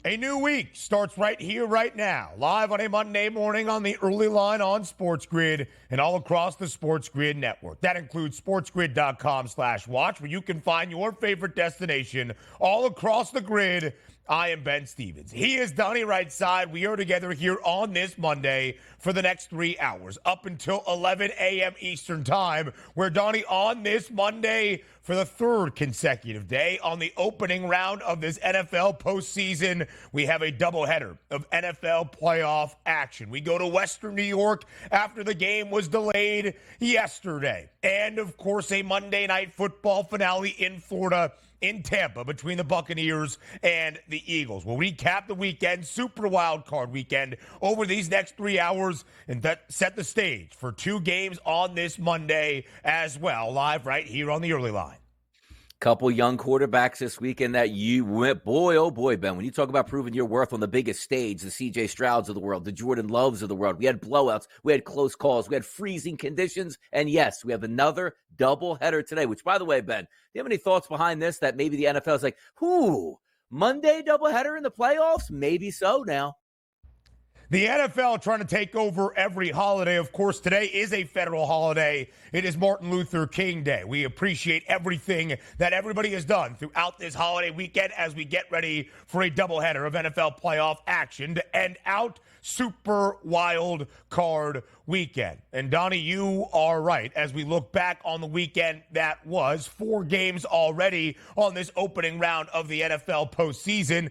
A new week starts right here, right now, live on a Monday morning on the early line on SportsGrid and all across the SportsGrid network. That includes sportsgrid.com/watch, where you can find your favorite destination all across the grid. I am Ben Stevens. He is Donnie right side. We are together here on this Monday for the next 3 hours, up until 11 a.m. Eastern time, where Donnie on this Monday for the third consecutive day on the opening round of this NFL postseason, we have a doubleheader of NFL playoff action. We go to Western New York after the game was delayed yesterday. And, of course, a Monday night football finale in Florida, in Tampa, between the Buccaneers and the Eagles. We'll recap the weekend, super wild card weekend, over these next 3 hours and set the stage for two games on this Monday as well, live right here on the early line. Couple young quarterbacks this weekend that you went, boy, oh boy, Ben, when you talk about proving your worth on the biggest stage, the C.J. Strouds of the world, the Jordan Loves of the world, we had blowouts, we had close calls, we had freezing conditions, and yes, we have another doubleheader today, which, by the way, Ben, do you have any thoughts behind this that maybe the NFL is like, Monday doubleheader in the playoffs? Maybe so now. The NFL trying to take over every holiday. Of course, today is a federal holiday. It is Martin Luther King Day. We appreciate everything that everybody has done throughout this holiday weekend as we get ready for a doubleheader of NFL playoff action to end out super wild card weekend. And Donnie, you are right. As we look back on the weekend that was, 4 games already on this opening round of the NFL postseason.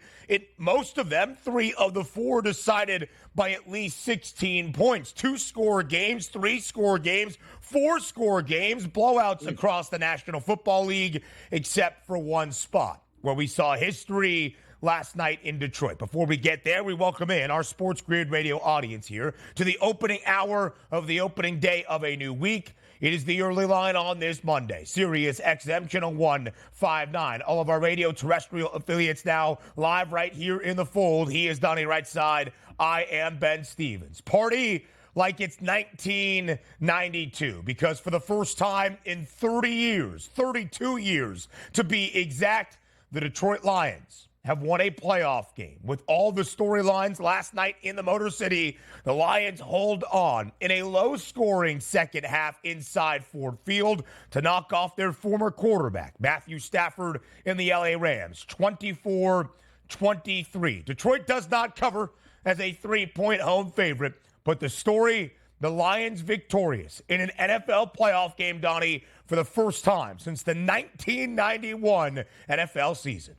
Most of them, 3 of the 4, decided by at least 16 points. 2-score games, 3-score games, 4-score games, blowouts across the National Football League, except for one spot where we saw history last night in Detroit. Before we get there, we welcome in our SportsGrid radio audience here to the opening hour of the opening day of a new week. It is the early line on this Monday. Sirius XM Channel 159. All of our radio terrestrial affiliates now live right here in the fold. He is Donnie right side. I am Ben Stevens. Party like it's 1992, because for the first time in 30 years, 32 years to be exact, the Detroit Lions have won a playoff game. With all the storylines last night in the Motor City, the Lions hold on in a low-scoring second half inside Ford Field to knock off their former quarterback, Matthew Stafford, in the LA Rams, 24-23. Detroit does not cover as a 3-point home favorite, but the story, the Lions victorious in an NFL playoff game, Donnie, for the first time since the 1991 NFL season.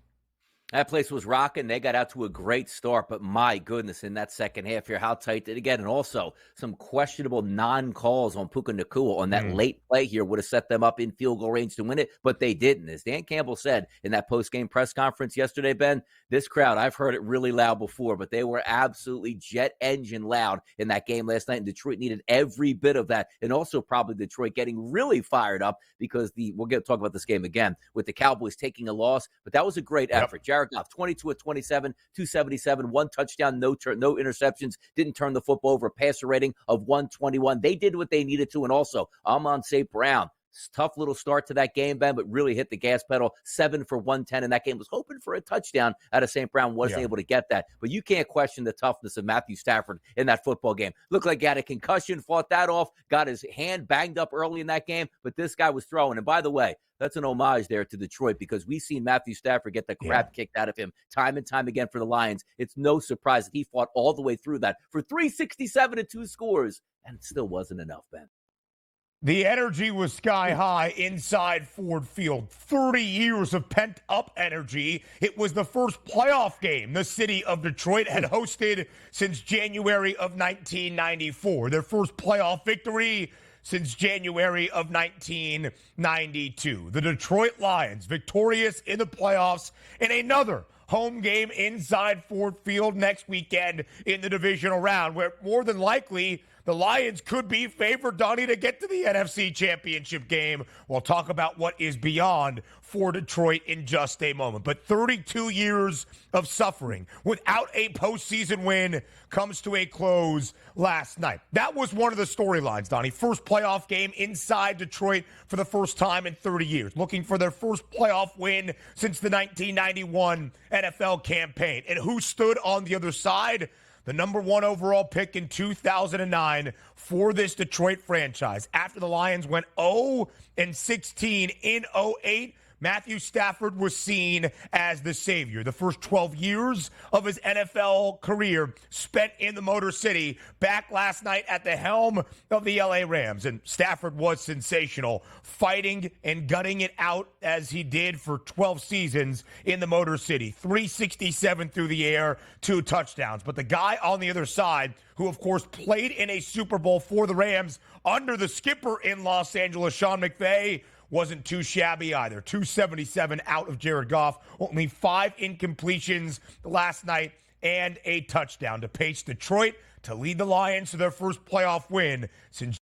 That place was rocking. They got out to a great start, but my goodness, in that second half here, how tight did it get? And also some questionable non-calls on Puka Nacua on that late play here would have set them up in field goal range to win it, but they didn't. As Dan Campbell said in that post-game press conference yesterday, Ben, this crowd, I've heard it really loud before, but they were absolutely jet engine loud in that game last night, and Detroit needed every bit of that. And also probably Detroit getting really fired up because we'll get to talk about this game again with the Cowboys taking a loss, but that was a great effort. Jared Goff, 22 of 27, 277, 1 touchdown, no interceptions, didn't turn the football over, a passer rating of 121. They did what they needed to, and also Amon St. Brown. Tough little start to that game, Ben, but really hit the gas pedal, 7 for 110 in that game. Was hoping for a touchdown out of St. Brown, wasn't able to get that. But you can't question the toughness of Matthew Stafford in that football game. Looked like he had a concussion, fought that off, got his hand banged up early in that game, but this guy was throwing. And by the way, that's an homage there to Detroit, because we've seen Matthew Stafford get the crap kicked out of him time and time again for the Lions. It's no surprise that he fought all the way through that for 367 and 2 scores, and it still wasn't enough, Ben. The energy was sky high inside Ford Field. 30 years of pent-up energy. It was the first playoff game the city of Detroit had hosted since January of 1994. Their first playoff victory since January of 1992. The Detroit Lions victorious in the playoffs in another home game inside Ford Field next weekend in the divisional round, where more than likely the Lions could be favored, Donnie, to get to the NFC Championship game. We'll talk about what is beyond for Detroit in just a moment. But 32 years of suffering without a postseason win comes to a close last night. That was one of the storylines, Donnie. First playoff game inside Detroit for the first time in 30 years, looking for their first playoff win since the 1991 NFL campaign. And who stood on the other side? The number one overall pick in 2009 for this Detroit franchise. After the Lions went 0-16 in 2008, Matthew Stafford was seen as the savior. The first 12 years of his NFL career spent in the Motor City, back last night at the helm of the LA Rams. And Stafford was sensational, fighting and gutting it out as he did for 12 seasons in the Motor City. 367 through the air, 2 touchdowns. But the guy on the other side, who of course played in a Super Bowl for the Rams under the skipper in Los Angeles, Sean McVay, wasn't too shabby either. 277 out of Jared Goff. Only 5 incompletions last night and a touchdown to pace Detroit to lead the Lions to their first playoff win since.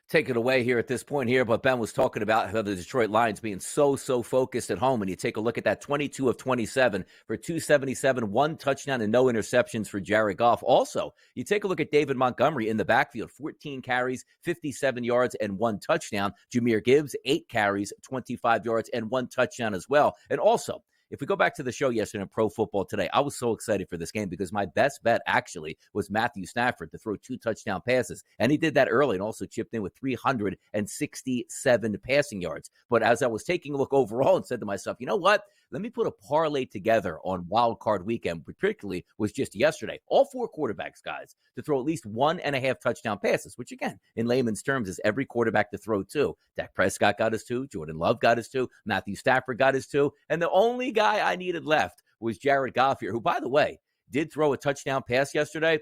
Take it away here at this point here, but Ben was talking about how the Detroit Lions being so focused at home, and you take a look at that 22 of 27 for 277, 1 touchdown and no interceptions for Jared Goff. Also, you take a look at David Montgomery in the backfield, 14 carries, 57 yards and 1 touchdown. Jahmyr Gibbs, 8 carries, 25 yards and 1 touchdown as well. And also, if we go back to the show yesterday in Pro Football Today, I was so excited for this game because my best bet actually was Matthew Stafford to throw 2 touchdown passes. And he did that early and also chipped in with 367 passing yards. But as I was taking a look overall and said to myself, you know what? Let me put a parlay together on Wild Card Weekend, particularly was just yesterday. All 4 quarterbacks, guys, to throw at least 1.5 touchdown passes, which again, in layman's terms, is every quarterback to throw 2. Dak Prescott got his 2. Jordan Love got his 2. Matthew Stafford got his 2. And the only guy I needed left was Jared Goff here, who, by the way, did throw a touchdown pass yesterday.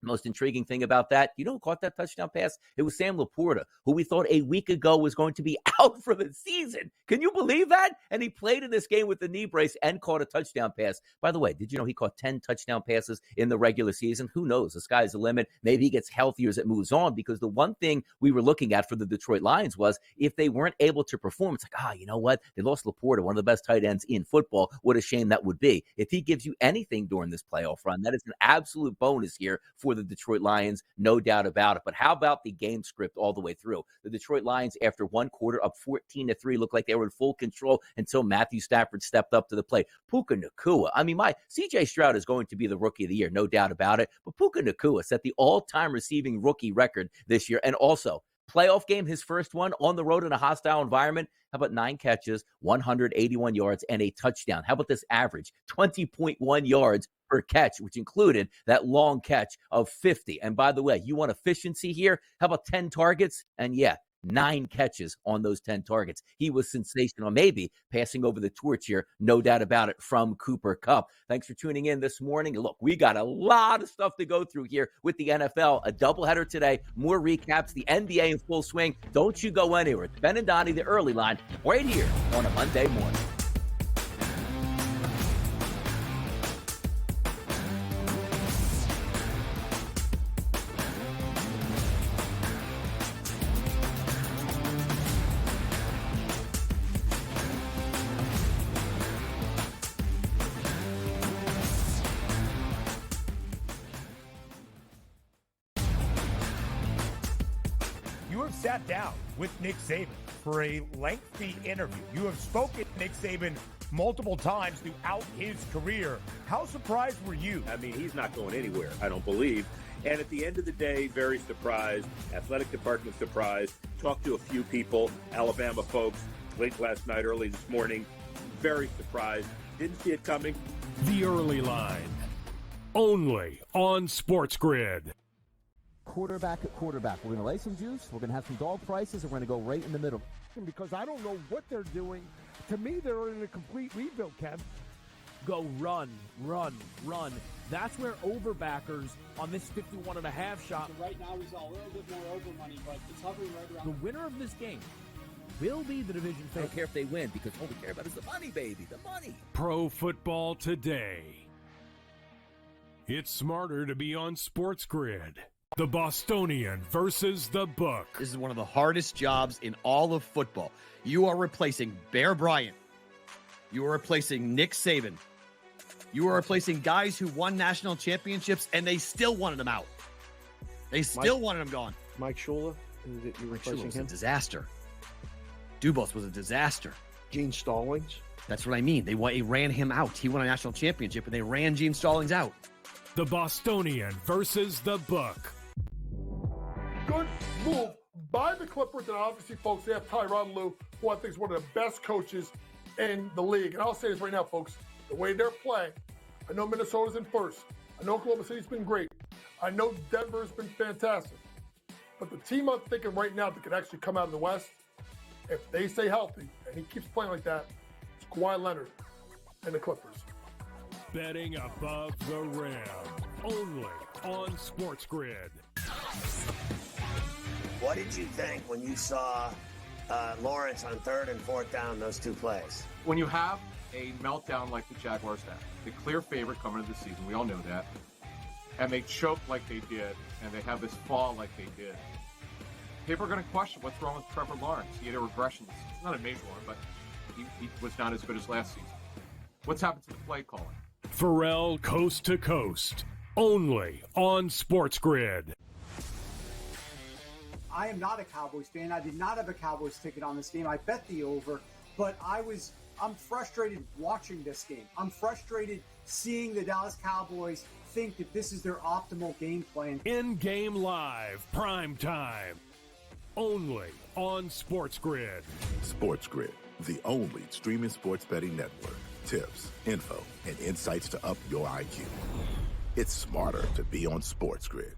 Most intriguing thing about that, you know who caught that touchdown pass? It was Sam Laporta, who we thought a week ago was going to be out for the season. Can you believe that? And he played in this game with the knee brace and caught a touchdown pass. By the way, did you know he caught 10 touchdown passes in the regular season? Who knows? The sky's the limit. Maybe he gets healthier as it moves on, because the one thing we were looking at for the Detroit Lions was if they weren't able to perform, it's like, you know what? They lost Laporta, one of the best tight ends in football. What a shame that would be. If he gives you anything during this playoff run, that is an absolute bonus here for the Detroit Lions, no doubt about it. But how about the game script all the way through? The Detroit Lions, after one quarter, up 14-3, looked like they were in full control until Matthew Stafford stepped up to the plate. Puka Nacua, my C.J. Stroud is going to be the rookie of the year, no doubt about it. But Puka Nacua set the all-time receiving rookie record this year, and also playoff game, his first one on the road in a hostile environment. How about 9 catches, 181 yards, and a touchdown? How about this average? 20.1 yards per catch, which included that long catch of 50. And by the way, you want efficiency here? How about 10 targets? And 9 catches on those 10 targets. He was sensational, maybe passing over the torch here, no doubt about it, from Cooper Kupp. Thanks for tuning in this morning. Look, we got a lot of stuff to go through here with the NFL. A doubleheader today, more recaps, the NBA in full swing. Don't you go anywhere. It's Ben and Donnie, the early line, right here on a Monday morning. Sat down with Nick Saban for a lengthy interview. You have spoken to Nick Saban multiple times throughout his career. How surprised were you? He's not going anywhere, I don't believe. And at the end of the day, very surprised. Athletic department surprised. Talked to a few people, Alabama folks, late last night, early this morning. Very surprised. Didn't see it coming. The Early Line. Only on SportsGrid. Quarterback at quarterback. We're going to lay some juice. We're going to have some dog prices, and we're going to go right in the middle. Because I don't know what they're doing. To me, they're in a complete rebuild, Kev. Go run. That's where overbackers on this 51.5 shot. So right now, we saw a little bit more over money, but it's hovering right around. The winner of this game will be the division I favorite. don't care if they win, because all we care about is the money, baby, the money. Pro Football Today. It's smarter to be on SportsGrid. The Bostonian versus the Book. This is one of the hardest jobs in all of football. You are replacing Bear Bryant. You are replacing Nick Saban. You are replacing guys who won national championships, and they still wanted him out. They still wanted him gone. Mike Shula, you Mike Shula was a disaster. Dubos was a disaster. Gene Stallings. That's what I mean. They ran him out. He won a national championship, and they ran Gene Stallings out. The Bostonian versus the Book. Good move by the Clippers, and obviously, folks, they have Tyronn Lue, who I think is one of the best coaches in the league. And I'll say this right now, folks, the way they're playing, I know Minnesota's in first. I know Oklahoma City's been great. I know Denver's been fantastic. But the team I'm thinking right now that could actually come out of the West, if they stay healthy, and he keeps playing like that, it's Kawhi Leonard and the Clippers. Betting above the rim, only on SportsGrid. What did you think when you saw Lawrence on 3rd and 4th down, those two plays? When you have a meltdown like the Jaguars had, the clear favorite coming into the season, we all know that, and they choke like they did, and they have this fall like they did, people are going to question what's wrong with Trevor Lawrence. He had a regression. It's not a major one, but he was not as good as last season. What's happened to the play calling? Pharrell Coast to Coast, only on SportsGrid. I am not a Cowboys fan. I did not have a Cowboys ticket on this game. I bet the over, but I'm frustrated watching this game. I'm frustrated seeing the Dallas Cowboys think that this is their optimal game plan. In-game live, prime time, only on SportsGrid. SportsGrid, the only streaming sports betting network. Tips, info, and insights to up your IQ. It's smarter to be on SportsGrid.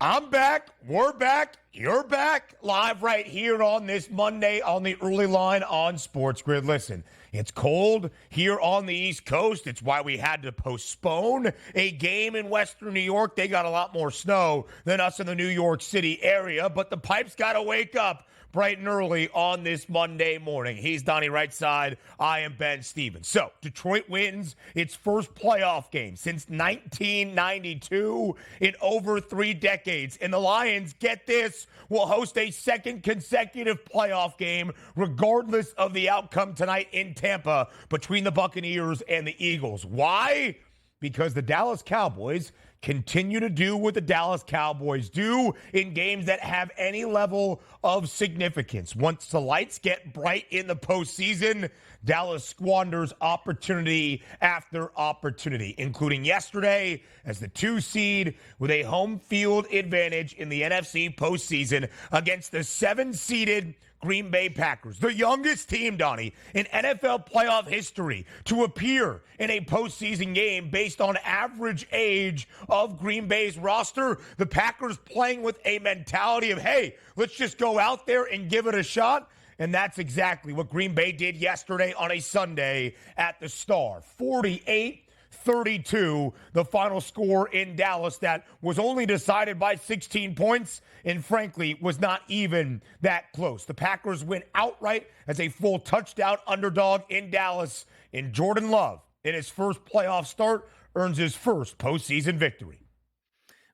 I'm back. We're back. You're back. Live right here on this Monday on the early line on SportsGrid. Listen, it's cold here on the East Coast. It's why we had to postpone a game in Western New York. They got a lot more snow than us in the New York City area, but the pipes got to wake up bright and early on this Monday morning. He's Donnie right side. I am Ben Stevens. So Detroit wins its first playoff game since 1992 in over 3 decades. And the Lions, get this, will host a second consecutive playoff game regardless of the outcome tonight in Tampa between the Buccaneers and the Eagles. Why? Because the Dallas Cowboys continue to do what the Dallas Cowboys do in games that have any level of significance. Once the lights get bright in the postseason, Dallas squanders opportunity after opportunity, including yesterday as the 2 seed with a home field advantage in the NFC postseason against the 7-seeded Green Bay Packers, the youngest team, Donnie, in NFL playoff history to appear in a postseason game based on average age of Green Bay's roster. The Packers playing with a mentality of, hey, let's just go out there and give it a shot. And that's exactly what Green Bay did yesterday on a Sunday at the Star. 48-32, the final score in Dallas that was only decided by 16 points and frankly was not even that close. The Packers win outright as a full touchdown underdog in Dallas, and Jordan Love, in his first playoff start, earns his first postseason victory.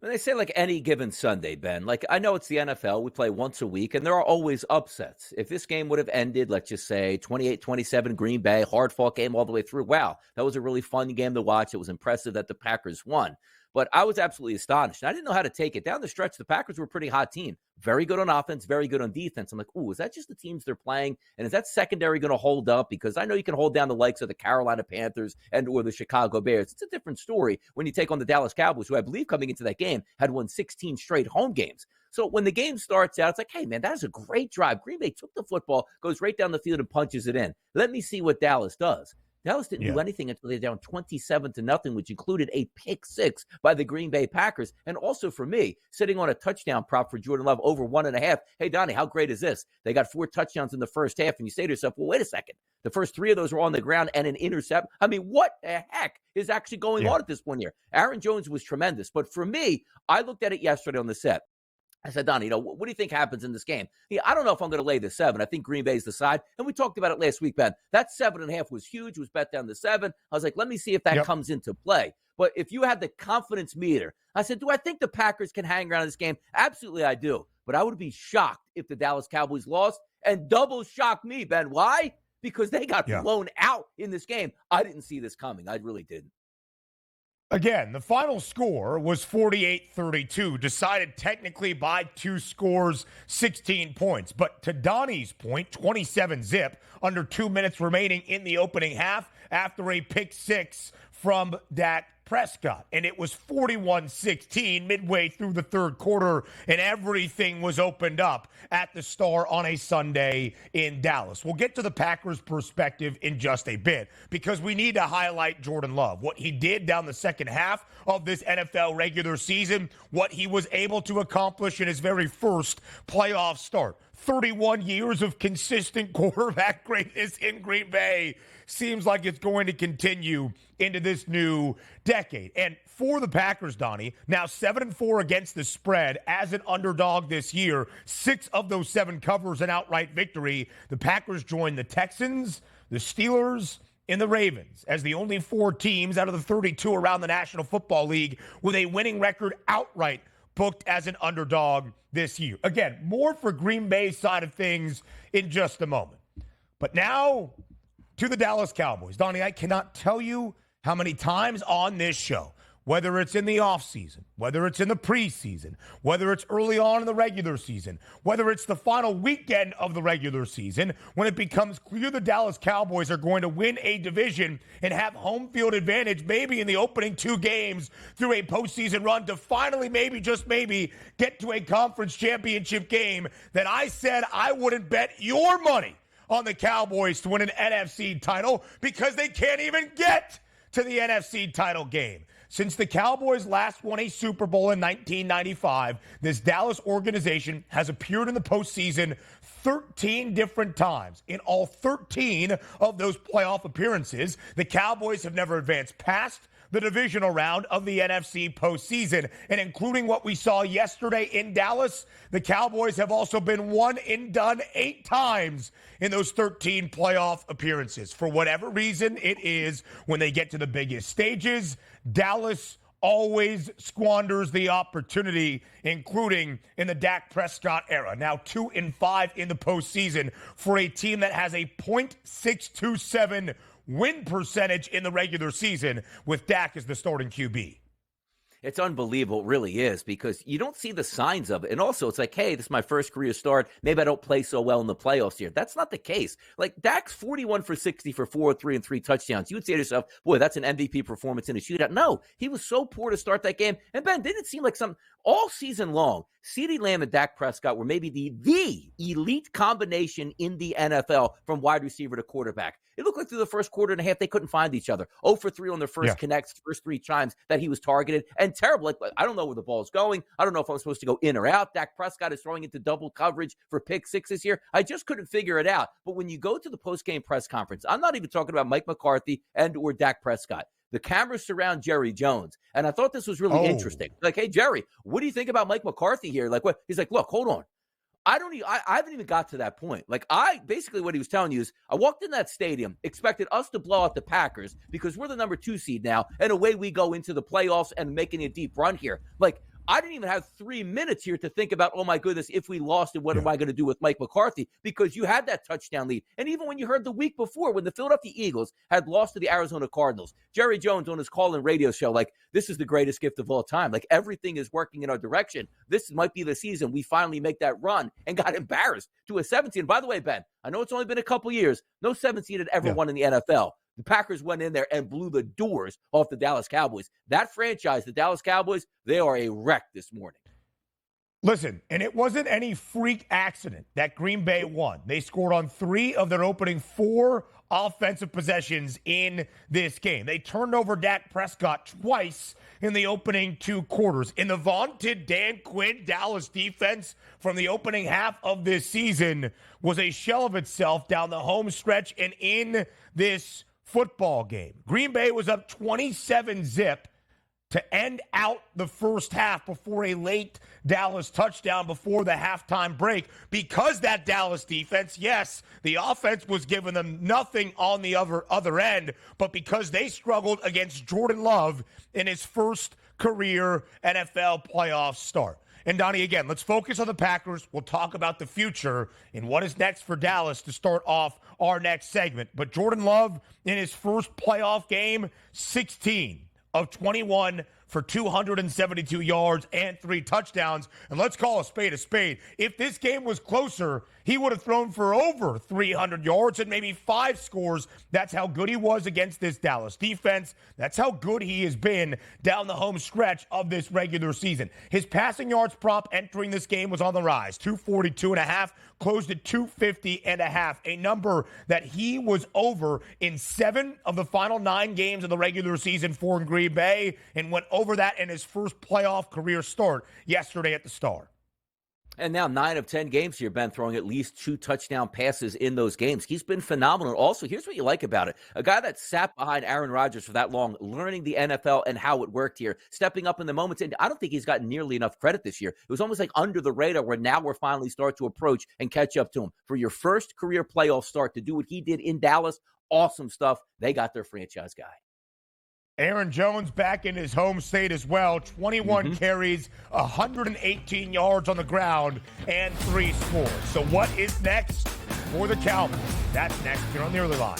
When they say like any given Sunday, Ben, like I know it's the NFL, we play once a week, and there are always upsets. If this game would have ended, let's just say 28-27 Green Bay, hard-fought game all the way through, wow, that was a really fun game to watch. It was impressive that the Packers won. But I was absolutely astonished. I didn't know how to take it. Down the stretch, the Packers were a pretty hot team. Very good on offense, very good on defense. I'm like, ooh, is that just the teams they're playing? And is that secondary going to hold up? Because I know you can hold down the likes of the Carolina Panthers and or the Chicago Bears. It's a different story when you take on the Dallas Cowboys, who I believe coming into that game had won 16 straight home games. So when the game starts out, it's like, hey, man, that is a great drive. Green Bay took the football, goes right down the field and punches it in. Let me see what Dallas does. Dallas didn't do anything until they were down 27-0, which included a pick six by the Green Bay Packers. And also for me, sitting on a touchdown prop for Jordan Love over 1.5. Hey, Donnie, how great is this? They got 4 touchdowns in the first half. And you say to yourself, well, wait a second. The first 3 of those were on the ground and an intercept. I mean, what the heck is actually going on at this point here? Aaron Jones was tremendous. But for me, I looked at it yesterday on the set. I said, Donnie, what do you think happens in this game? I don't know if I'm going to lay the 7. I think Green Bay's the side. And we talked about it last week, Ben. That 7.5 was huge, was bet down to 7. I was like, let me see if that comes into play. But if you had the confidence meter, I said, do I think the Packers can hang around this game? Absolutely, I do. But I would be shocked if the Dallas Cowboys lost, and double shock me, Ben. Why? Because they got blown out in this game. I didn't see this coming. I really didn't. Again, the final score was 48-32, decided technically by 2 scores, 16 points. But to Donnie's point, 27-zip, under 2 minutes remaining in the opening half after a pick six from Dak Prescott. And it was 41-16 midway through the third quarter, and everything was opened up at the Star on a Sunday in Dallas. We'll get to the Packers' perspective in just a bit because we need to highlight Jordan Love, what he did down the second half of this NFL regular season, what he was able to accomplish in his very first playoff start. 31 years of consistent quarterback greatness in Green Bay seems like it's going to continue into this new decade. And for the Packers, Donnie, now 7-4 against the spread as an underdog this year. 6 of those 7 covers an outright victory. The Packers join the Texans, the Steelers, and the Ravens as the only 4 teams out of the 32 around the National Football League with a winning record outright booked as an underdog this year. Again, more for Green Bay's side of things in just a moment. But now to the Dallas Cowboys. Donnie, I cannot tell you how many times on this show, whether it's in the offseason, whether it's in the preseason, whether it's early on in the regular season, whether it's the final weekend of the regular season, when it becomes clear the Dallas Cowboys are going to win a division and have home field advantage maybe in the opening 2 games through a postseason run to finally maybe, just maybe, get to a conference championship game, that I said I wouldn't bet your money on the Cowboys to win an NFC title because they can't even get to the NFC title game. Since the Cowboys last won a Super Bowl in 1995, this Dallas organization has appeared in the postseason 13 different times. In all 13 of those playoff appearances, the Cowboys have never advanced past the divisional round of the NFC postseason. And including what we saw yesterday in Dallas, the Cowboys have also been one and done 8 times in those 13 playoff appearances. For whatever reason it is, when they get to the biggest stages, Dallas always squanders the opportunity, including in the Dak Prescott era. Now 2-5 in the postseason for a team that has a .627 win percentage in the regular season with Dak as the starting QB. It's unbelievable. It really is, because you don't see the signs of it. And also, it's like, hey, this is my first career start. Maybe I don't play so well in the playoffs here. That's not the case. Like, Dak's 41 for 60 for 403 and 3 touchdowns. You would say to yourself, boy, that's an MVP performance in a shootout. No, he was so poor to start that game. And, Ben, didn't it seem like all season long, CeeDee Lamb and Dak Prescott were maybe the elite combination in the NFL from wide receiver to quarterback. It looked like through the first quarter and a half, they couldn't find each other. 0 for 3 on their first connects, first 3 times that he was targeted, and terrible. Like, I don't know where the ball is going. I don't know if I'm supposed to go in or out. Dak Prescott is throwing into double coverage for pick 6 this year. I just couldn't figure it out. But when you go to the post-game press conference, I'm not even talking about Mike McCarthy and or Dak Prescott. The cameras surround Jerry Jones. And I thought this was really interesting. Like, hey, Jerry, what do you think about Mike McCarthy here? Like, what? He's like, look, hold on. I haven't even got to that point. Like, basically what he was telling you is, I walked in that stadium, expected us to blow out the Packers because we're the number 2 seed now, and away we go into the playoffs and making a deep run here. Like, I didn't even have 3 minutes here to think about, oh my goodness, if we lost, and what am I going to do with Mike McCarthy? Because you had that touchdown lead. And even when you heard the week before, when the Philadelphia Eagles had lost to the Arizona Cardinals, Jerry Jones on his call-in radio show, like, this is the greatest gift of all time. Like, everything is working in our direction. This might be the season we finally make that run, and got embarrassed to a 17. By the way, Ben, I know it's only been a couple years. No 17 had ever won in the NFL. The Packers went in there and blew the doors off the Dallas Cowboys. That franchise, the Dallas Cowboys, they are a wreck this morning. Listen, and it wasn't any freak accident that Green Bay won. They scored on 3 of their opening 4 offensive possessions in this game. They turned over Dak Prescott twice in the opening 2 quarters. In the vaunted Dan Quinn Dallas defense from the opening half of this season was a shell of itself down the home stretch and in this football game. Green Bay was up 27-0 to end out the first half before a late Dallas touchdown before the halftime break. Because that Dallas defense, yes, the offense was giving them nothing on the other end, but because they struggled against Jordan Love in his first career NFL playoff start. And Donnie, again, let's focus on the Packers. We'll talk about the future and what is next for Dallas to start off our next segment. But Jordan Love in his first playoff game, 16 of 21 for 272 yards and 3 touchdowns. And let's call a spade a spade. If this game was closer, he would have thrown for over 300 yards and maybe 5 scores. That's how good he was against this Dallas defense. That's how good he has been down the home stretch of this regular season. His passing yards prop entering this game was on the rise. 242.5, closed at 250.5, a number that he was over in 7 of the final 9 games of the regular season for Green Bay, and went over that in his first playoff career start yesterday at the Star. And now 9 of 10 games here, Ben, throwing at least 2 touchdown passes in those games. He's been phenomenal. Also, here's what you like about it. A guy that sat behind Aaron Rodgers for that long, learning the NFL and how it worked here, stepping up in the moments. And I don't think he's gotten nearly enough credit this year. It was almost like under the radar, where now we're finally starting to approach and catch up to him. For your first career playoff start, to do what he did in Dallas, awesome stuff. They got their franchise guy. Aaron Jones back in his home state as well. 21 carries, 118 yards on the ground, and 3 scores. So what is next for the Cowboys? That's next here on the Early Line.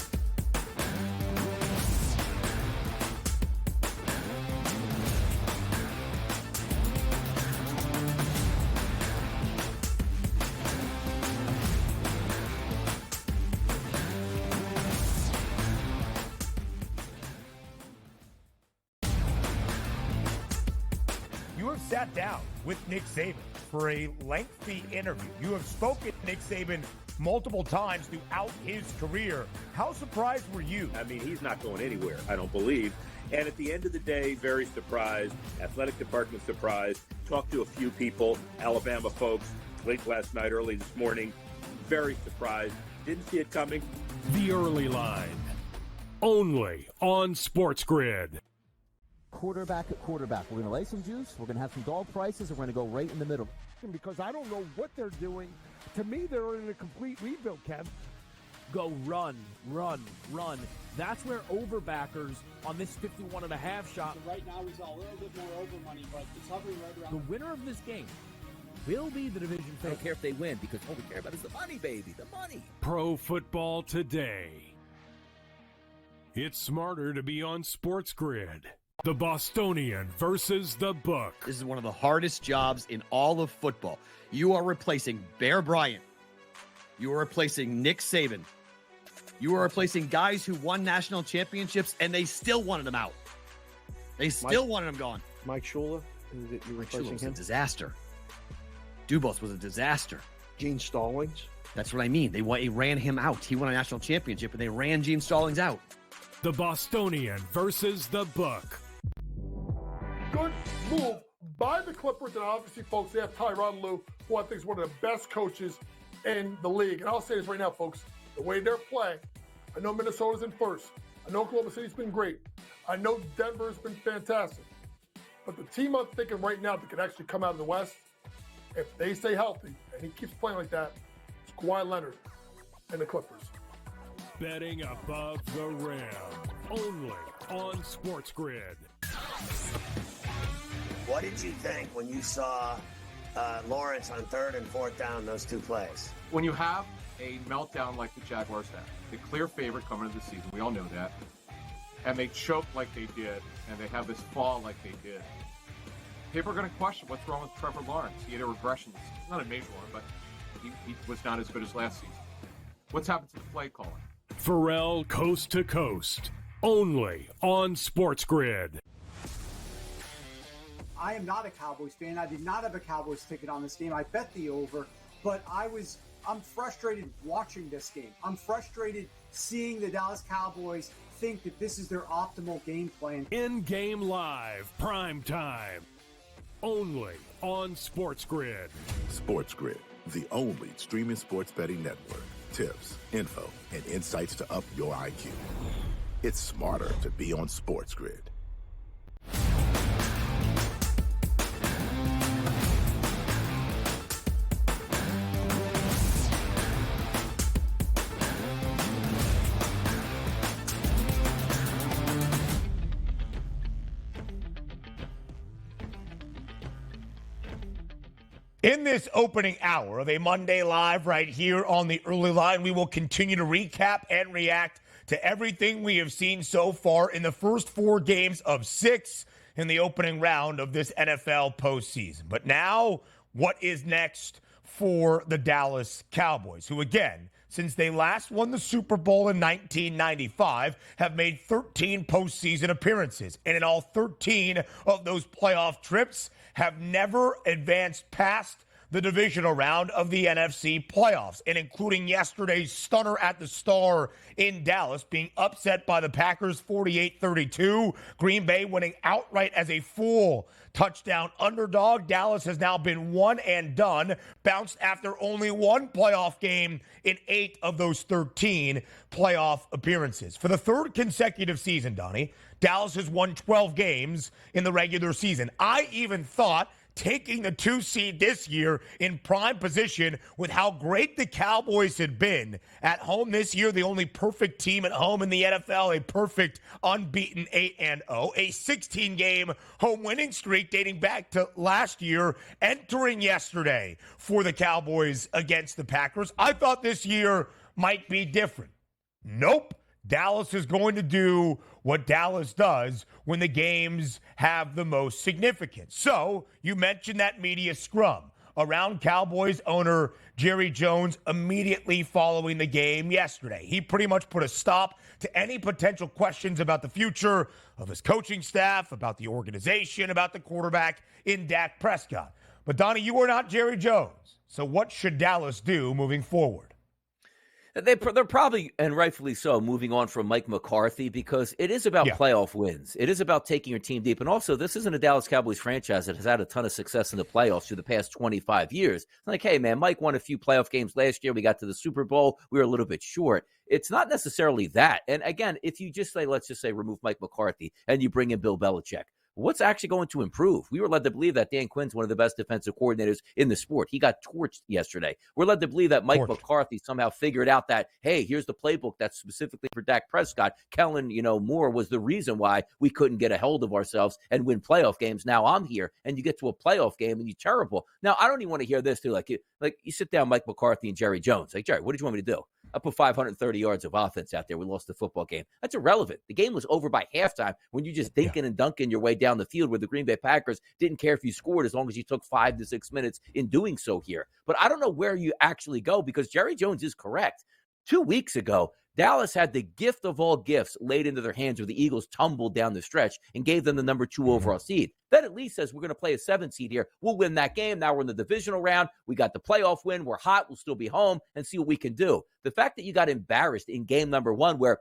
Sat down with Nick Saban for a lengthy interview. You have spoken to Nick Saban multiple times throughout his career. How surprised were you? I mean, he's not going anywhere, I don't believe. And at the end of the day, very surprised. Athletic department surprised. Talked to a few people, Alabama folks, late last night, early this morning. Very surprised. Didn't see it coming. The Early Line. Only on SportsGrid. Quarterback at quarterback. We're going to lay some juice. We're going to have some dog prices, and we're going to go right in the middle. Because I don't know what they're doing. To me, they're in a complete rebuild, Kev. Go run, run, run. That's where overbackers on this 51.5 shot. So right now, he's a little bit more over money, but he's hovering right around. The winner of this game will be the division I favorite. don't care if they win, because all we care about is the money, baby, the money. Pro Football Today. It's smarter to be on SportsGrid. The Bostonian versus the Book. This is one of the hardest jobs in all of football. You are replacing Bear Bryant. You are replacing Nick Saban. You are replacing guys who won national championships, and they still wanted them out. They still wanted them gone. Mike Shula, Mike Shula was a disaster. Dubos was a disaster. Gene Stallings. That's what I mean. They ran him out. He won a national championship, and they ran Gene Stallings out. The Bostonian versus the Book. Good move by the Clippers, and obviously, folks, they have Tyronn Lue, who I think is one of the best coaches in the league. And I'll say this right now, folks, the way they're playing, I know Minnesota's in first. I know Oklahoma City's been great. I know Denver's been fantastic. But the team I'm thinking right now that could actually come out of the West, if they stay healthy, and he keeps playing like that, it's Kawhi Leonard and the Clippers. Betting above the rim. Only on SportsGrid. What did you think when you saw Lawrence on 3rd and 4th down, those 2 plays? When you have a meltdown like the Jaguars had, the clear favorite coming into the season, we all know that, and they choke like they did, and they have this fall like they did, people are going to question what's wrong with Trevor Lawrence. He had a regression. Not a major one, but he was not as good as last season. What's happened to the play calling? Pharrell Coast to Coast. Only on SportsGrid. I am not a Cowboys fan. I did not have a Cowboys ticket on this game. I bet the over, but I was I'm frustrated watching this game. I'm frustrated seeing the Dallas Cowboys think that this is their optimal game plan. In-game live, prime time. Only on SportsGrid. SportsGrid, the only streaming sports betting network. Tips, info, and insights to up your IQ. It's smarter to be on SportsGrid. In this opening hour of a Monday Live right here on the Early Line, we will continue to recap and react to everything we have seen so far in the first 4 games of 6 in the opening round of this NFL postseason. But now, what is next for the Dallas Cowboys, who again, since they last won the Super Bowl in 1995, have made 13 postseason appearances. And in all 13 of those playoff trips, have never advanced past the divisional round of the NFC playoffs, and including yesterday's stunner at the Star in Dallas, being upset by the Packers 48-32, Green Bay winning outright as a full touchdown underdog. Dallas has now been one and done, bounced after only one playoff game in 8 of those 13 playoff appearances. For the 3rd consecutive season, Donnie, Dallas has won 12 games in the regular season. I even thought taking the 2 seed this year in prime position with how great the Cowboys had been at home this year, the only perfect team at home in the NFL, a perfect unbeaten 8-0, a 16-game home winning streak dating back to last year, entering yesterday for the Cowboys against the Packers. I thought this year might be different. Nope. Dallas is going to do what Dallas does when the games have the most significance. So you mentioned that media scrum around Cowboys owner Jerry Jones immediately following the game yesterday. He pretty much put a stop to any potential questions about the future of his coaching staff, about the organization, about the quarterback in Dak Prescott. But Donnie, you are not Jerry Jones. So what should Dallas do moving forward? They're probably, and rightfully so, moving on from Mike McCarthy, because it is about playoff wins. It is about taking your team deep. And also, this isn't a Dallas Cowboys franchise that has had a ton of success in the playoffs through the past 25 years. It's like, hey, man, Mike won a few playoff games last year. We got to the Super Bowl. We were a little bit short. It's not necessarily that. And again, if you just say, let's just say, remove Mike McCarthy and you bring in Bill Belichick, what's actually going to improve? We were led to believe that Dan Quinn's one of the best defensive coordinators in the sport. He got torched yesterday. We're led to believe that Mike McCarthy somehow figured out that, hey, here's the playbook that's specifically for Dak Prescott. Kellen, Moore was the reason why we couldn't get a hold of ourselves and win playoff games. Now I'm here, and you get to a playoff game, and you're terrible. Now, I don't even want to hear this, too. Like you sit down Mike McCarthy and Jerry Jones. Like, Jerry, what did you want me to do? I put 530 yards of offense out there. We lost the football game. That's irrelevant. The game was over by halftime when you just dinking and dunking your way down the field, where the Green Bay Packers didn't care if you scored as long as you took 5 to 6 minutes in doing so here. But I don't know where you actually go, because Jerry Jones is correct. 2 weeks ago, Dallas had the gift of all gifts laid into their hands, where the Eagles tumbled down the stretch and gave them the number 2 overall seed. That at least says we're going to play a 7 seed here. We'll win that game. Now we're in the divisional round. We got the playoff win. We're hot. We'll still be home and see what we can do. The fact that you got embarrassed in game number 1, where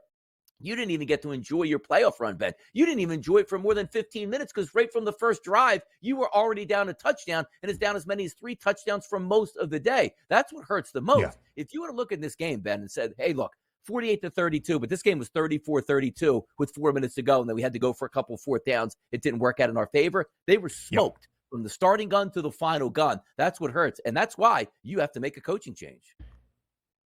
you didn't even get to enjoy your playoff run, Ben. You didn't even enjoy it for more than 15 minutes, because right from the first drive, you were already down a touchdown, and it's down as many as 3 touchdowns for most of the day. That's what hurts the most. Yeah. If you were to look at this game, Ben, and said, hey, look, 48-32, but this game was 34-32 with 4 minutes to go, and then we had to go for a couple of 4th downs. It didn't work out in our favor. They were smoked from the starting gun to the final gun. That's what hurts, and that's why you have to make a coaching change.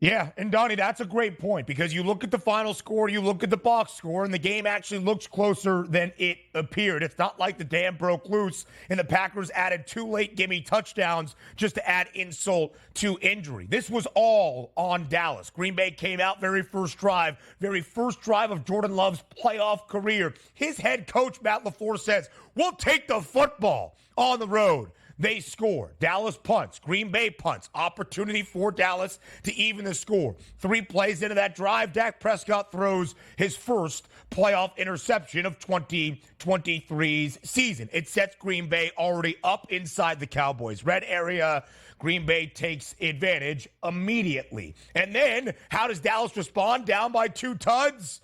Yeah, and Donnie, that's a great point, because you look at the final score, you look at the box score, and the game actually looks closer than it appeared. It's not like the dam broke loose and the Packers added 2 late gimme touchdowns just to add insult to injury. This was all on Dallas. Green Bay came out very first drive of Jordan Love's playoff career. His head coach, Matt LaFleur, says, we'll take the football on the road they score. Dallas punts. Green Bay punts. Opportunity for Dallas to even the score. 3 plays into that drive, Dak Prescott throws his first playoff interception of 2023's season. It sets Green Bay already up inside the Cowboys' red area. Green Bay takes advantage immediately. And then, how does Dallas respond? Down by 2 tuds?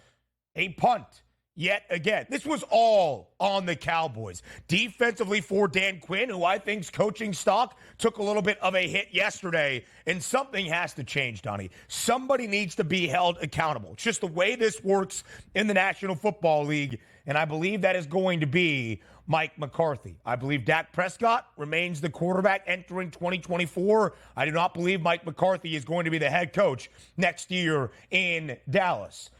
A punt. Yet again, this was all on the Cowboys. Defensively for Dan Quinn, who I think's coaching stock took a little bit of a hit yesterday, and something has to change, Donnie. Somebody needs to be held accountable. It's just the way this works in the National Football League, and I believe that is going to be Mike McCarthy. I believe Dak Prescott remains the quarterback entering 2024. I do not believe Mike McCarthy is going to be the head coach next year in Dallas.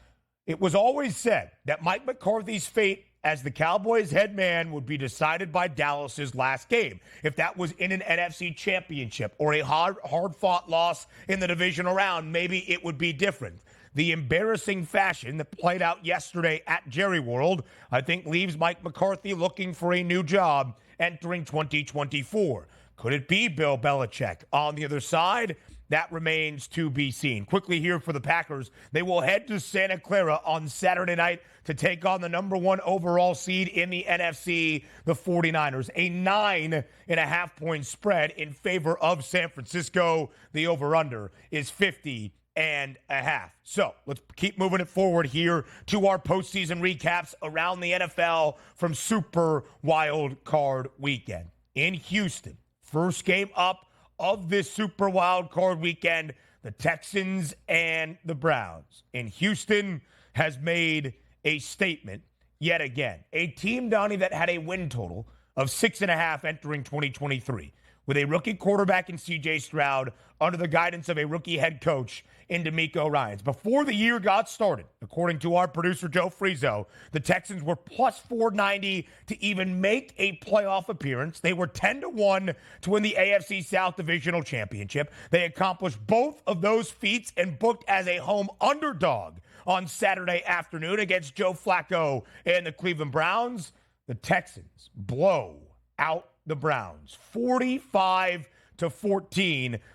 It was always said that Mike McCarthy's fate as the Cowboys head man would be decided by Dallas's last game. If that was in an NFC championship or a hard-fought loss in the divisional round, maybe it would be different. The embarrassing fashion that played out yesterday at Jerry World, I think, leaves Mike McCarthy looking for a new job entering 2024. Could it be Bill Belichick on the other side? That remains to be seen. Quickly here for the Packers, they will head to Santa Clara on Saturday night to take on the number 1 overall seed in the NFC, the 49ers. A 9.5-point spread in favor of San Francisco. The over-under is 50.5. So let's keep moving it forward here to our postseason recaps around the NFL from Super Wild Card Weekend. In Houston, first game up of this Super Wild Card Weekend, the Texans and the Browns. And Houston has made a statement yet again. A team, Donnie, that had a win total of 6.5 entering 2023, with a rookie quarterback in C.J. Stroud under the guidance of a rookie head coach in DeMeco Ryans. Before the year got started, according to our producer Joe Frizo, the Texans were plus 490 to even make a playoff appearance. They were 10-1 to win the AFC South Divisional Championship. They accomplished both of those feats and booked as a home underdog on Saturday afternoon against Joe Flacco and the Cleveland Browns. The Texans blow out the Browns 45-14,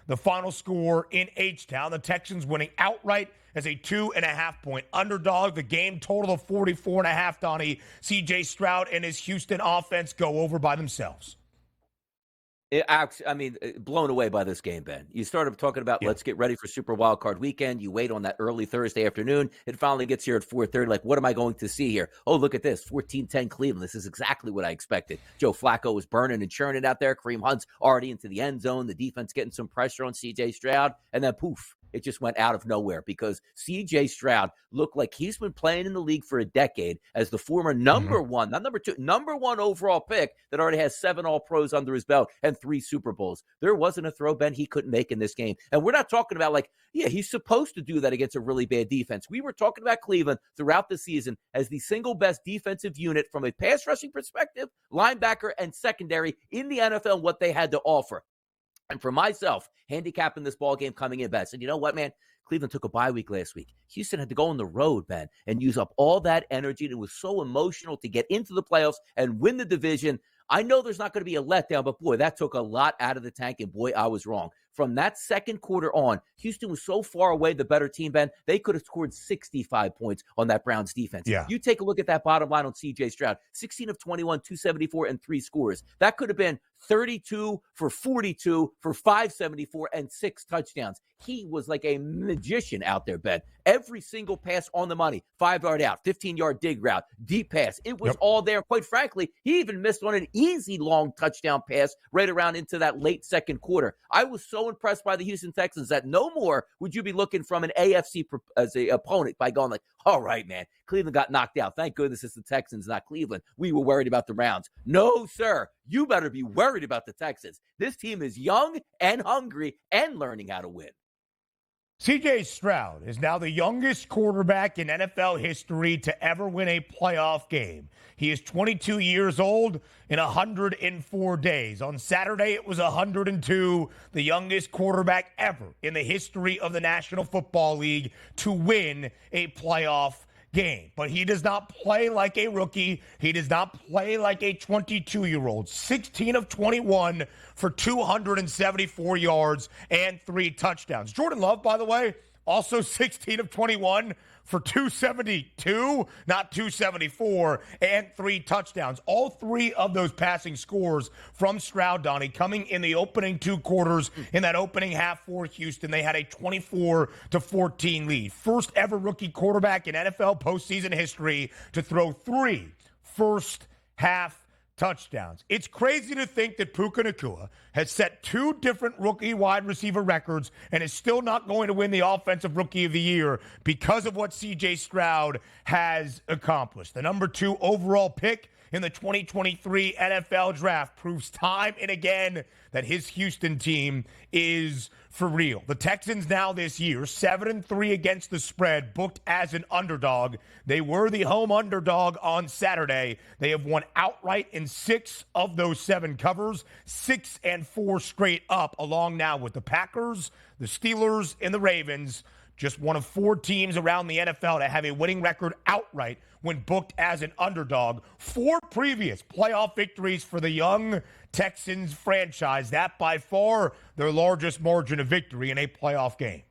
the final score in H-Town. The Texans winning outright as a 2.5-point underdog. The game total of 44.5, Donnie. C.J. Stroud and his Houston offense go over by themselves. Blown away by this game, Ben. You started talking about let's get ready for Super Wild Card Weekend. You wait on that early Thursday afternoon. It finally gets here at 4:30. Like, what am I going to see here? Oh, look at this, 14-10 Cleveland. This is exactly what I expected. Joe Flacco was burning and churning out there. Kareem Hunt's already into the end zone. The defense getting some pressure on C.J. Stroud. And then, poof, it just went out of nowhere because C.J. Stroud looked like he's been playing in the league for a decade as the former number 1, not number 2, number 1 overall pick that already has 7 All-Pros under his belt and 3 Super Bowls. There wasn't a throw, Ben, he couldn't make in this game. And we're not talking about he's supposed to do that against a really bad defense. We were talking about Cleveland throughout the season as the single best defensive unit from a pass rushing perspective, linebacker, and secondary in the NFL, what they had to offer. And for myself, handicapping this ball game coming in, Ben, I said, you know what, man? Cleveland took a bye week last week. Houston had to go on the road, Ben, and use up all that energy. And it was so emotional to get into the playoffs and win the division. I know there's not going to be a letdown, but boy, that took a lot out of the tank, and boy, I was wrong. From that second quarter on, Houston was so far away, the better team, Ben, they could have scored 65 points on that Browns defense. Yeah. You take a look at that bottom line on C.J. Stroud, 16 of 21, 274, and 3 scores. That could have been 32 for 42 for 574 and 6 touchdowns. He was like a magician out there, Ben. Every single pass on the money, 5-yard out, 15-yard dig route, deep pass. It was all there. Quite frankly, he even missed on an easy long touchdown pass right around into that late second quarter. I was so impressed by the Houston Texans that no more would you be looking from an AFC as a opponent by going like, all right, man, Cleveland got knocked out. Thank goodness it's the Texans, not Cleveland. We were worried about the Browns. No, sir. You better be worried about the Texans. This team is young and hungry and learning how to win. C.J. Stroud is now the youngest quarterback in NFL history to ever win a playoff game. He is 22 years old in 104 days. On Saturday, it was 102, the youngest quarterback ever in the history of the National Football League to win a playoff game, but he does not play like a rookie. He does not play like a 22-year-old. 16 of 21 for 274 yards and 3 touchdowns. Jordan Love, by the way, also 16 of 21 for 272, not 274, and 3 touchdowns. All 3 of those passing scores from Stroud, Donnie, coming in the opening 2 quarters in that opening half for Houston. They had a 24-14 lead. First ever rookie quarterback in NFL postseason history to throw 3 first half touchdowns. It's crazy to think that Puka Nacua has set 2 different rookie wide receiver records and is still not going to win the Offensive Rookie of the Year because of what C.J. Stroud has accomplished. The number 2 overall pick in the 2023 NFL Draft proves time and again that his Houston team is for real. The Texans now this year, 7-3 against the spread, booked as an underdog. They were the home underdog on Saturday. They have won outright in 6 of those 7 covers, 6-4 straight up, along now with the Packers, the Steelers, and the Ravens. Just one of 4 teams around the NFL to have a winning record outright when booked as an underdog. 4 previous playoff victories for the young Texans franchise. That by far their largest margin of victory in a playoff game.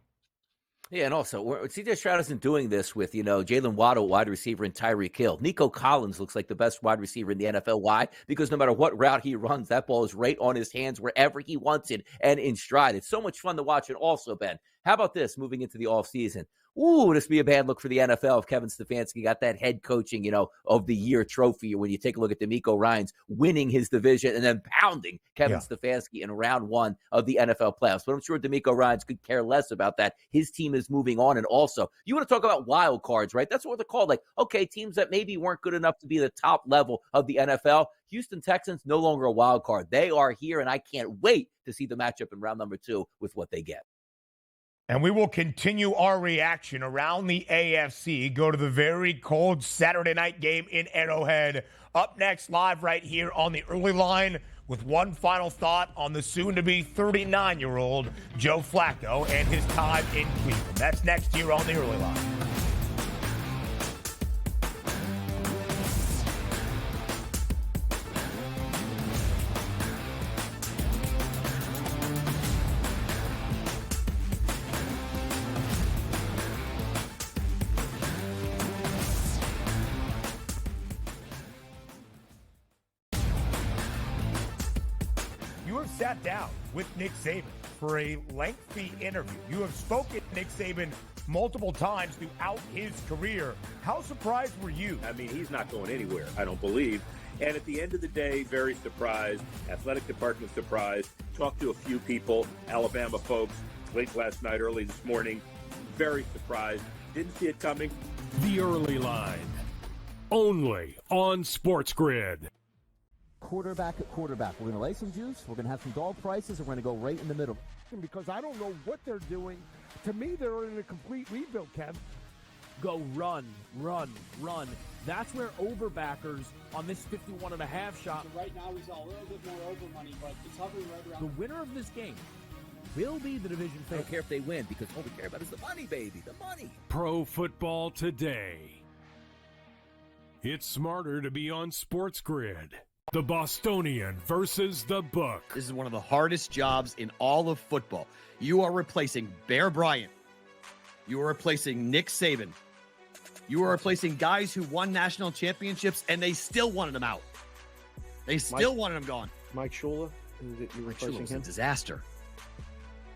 Yeah, and also, C.J. Stroud isn't doing this with, Jalen Waddle, wide receiver, and Tyreek Hill. Nico Collins looks like the best wide receiver in the NFL. Why? Because no matter what route he runs, that ball is right on his hands wherever he wants it and in stride. It's so much fun to watch it also, Ben. How about this moving into the offseason? Ooh, this would be a bad look for the NFL if Kevin Stefanski got that head coaching, of the year trophy when you take a look at DeMeco Ryans winning his division and then pounding Kevin Stefanski in round 1 of the NFL playoffs. But I'm sure DeMeco Ryans could care less about that. His team is moving on. And also, you want to talk about wild cards, right? That's what they're called. Like, okay, teams that maybe weren't good enough to be the top level of the NFL. Houston Texans, no longer a wild card. They are here, and I can't wait to see the matchup in round number 2 with what they get. And we will continue our reaction around the AFC. Go to the very cold Saturday night game in Arrowhead. Up next, live right here on the early line with one final thought on the soon-to-be 39-year-old Joe Flacco and his time in Cleveland. That's next here on the early line. Sat down with Nick Saban for a lengthy interview. You have spoken to Nick Saban multiple times throughout his career. How surprised were you? I mean, he's not going anywhere, I don't believe. And at the end of the day, very surprised. Athletic department surprised. Talked to a few people, Alabama folks, late last night, early this morning. Very surprised. Didn't see it coming. The early line. Only on SportsGrid. Quarterback at quarterback. We're going to lay some juice. We're going to have some dog prices, and we're going to go right in the middle. Because I don't know what they're doing. To me, they're in a complete rebuild, Kev. Go run, run, run. That's where overbackers on this 51.5 shot. Right now, he's a little bit more over money, but it's hovering right around. The winner of this game will be the division favorite. I don't care if they win because all we care about is the money, baby, the money. Pro Football Today. It's smarter to be on SportsGrid. The Bostonian versus the Book. This is one of the hardest jobs in all of football. You are replacing Bear Bryant. You are replacing Nick Saban. You are replacing guys who won national championships, and they still wanted him out. They still wanted him gone. Mike Shula, Mike Shula was a disaster.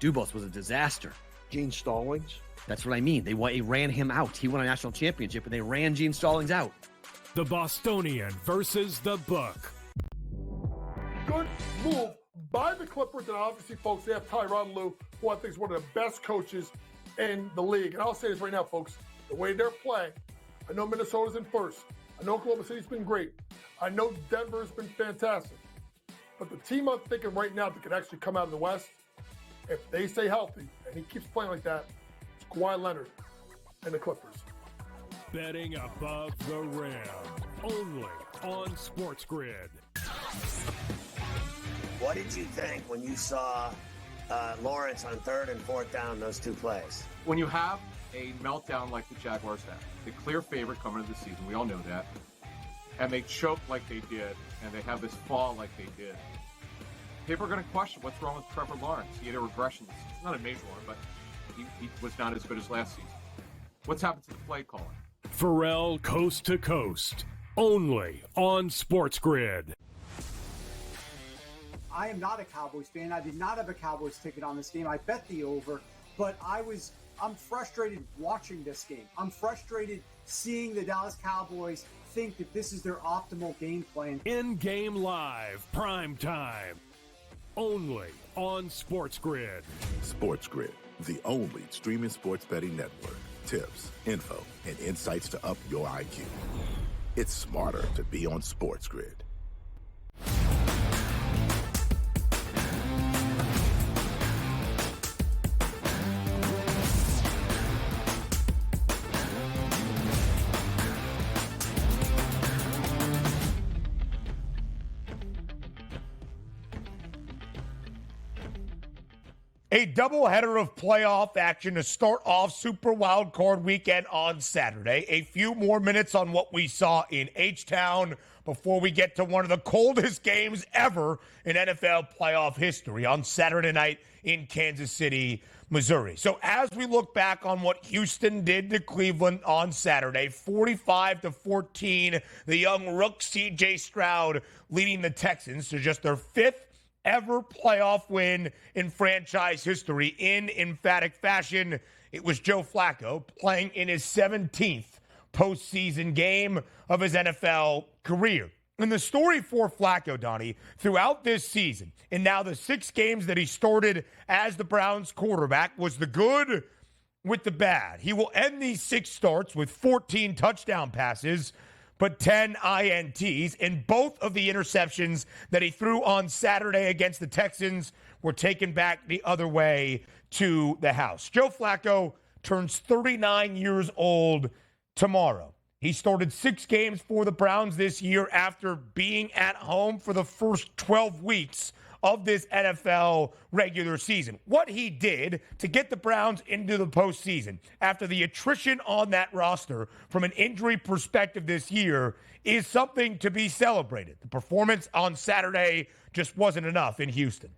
Dubos was a disaster. Gene Stallings. That's what I mean. They ran him out. He won a national championship, and they ran Gene Stallings out. The Bostonian versus the Book. Good move by the Clippers, and obviously, folks, they have Tyronn Lue, who I think is one of the best coaches in the league. And I'll say this right now, folks, the way they're playing, I know Minnesota's in first. I know Oklahoma City's been great. I know Denver's been fantastic. But the team I'm thinking right now that could actually come out of the West, if they stay healthy, and he keeps playing like that, it's Kawhi Leonard and the Clippers. Betting above the rim, only on SportsGrid. What did you think when you saw Lawrence on 3rd and 4th down, those 2 plays? When you have a meltdown like the Jaguars have. The clear favorite coming into the season. We all know that. And they choke like they did, and they have this fall like they did. People are going to question what's wrong with Trevor Lawrence. He had a regression. It's not a major one, but he was not as good as last season. What's happened to the play calling? Pharrell Coast to Coast, only on SportsGrid. I am not a Cowboys fan. I did not have a Cowboys ticket on this game. I bet the over, but I'm frustrated watching this game. I'm frustrated seeing the Dallas Cowboys think that this is their optimal game plan. In-game live, prime time, only on SportsGrid. SportsGrid, the only streaming sports betting network. Tips, info, and insights to up your IQ. It's smarter to be on SportsGrid. A doubleheader of playoff action to start off Super Wild Card weekend on Saturday. A few more minutes on what we saw in H-Town before we get to one of the coldest games ever in NFL playoff history on Saturday night in Kansas City, Missouri. So as we look back on what Houston did to Cleveland on Saturday, 45-14, the young rook C.J. Stroud leading the Texans to just their fifth ever playoff win in franchise history in emphatic fashion. It was Joe Flacco playing in his 17th postseason game of his NFL career. And the story for Flacco, Donnie, throughout this season, and now the 6 games that he started as the Browns quarterback, was the good with the bad. He will end these 6 starts with 14 touchdown passes, but 10 INTs, and both of the interceptions that he threw on Saturday against the Texans were taken back the other way to the house. Joe Flacco turns 39 years old tomorrow. He started 6 games for the Browns this year after being at home for the first 12 weeks of this NFL regular season. What he did to get the Browns into the postseason after the attrition on that roster from an injury perspective this year is something to be celebrated. The performance on Saturday just wasn't enough in Houston.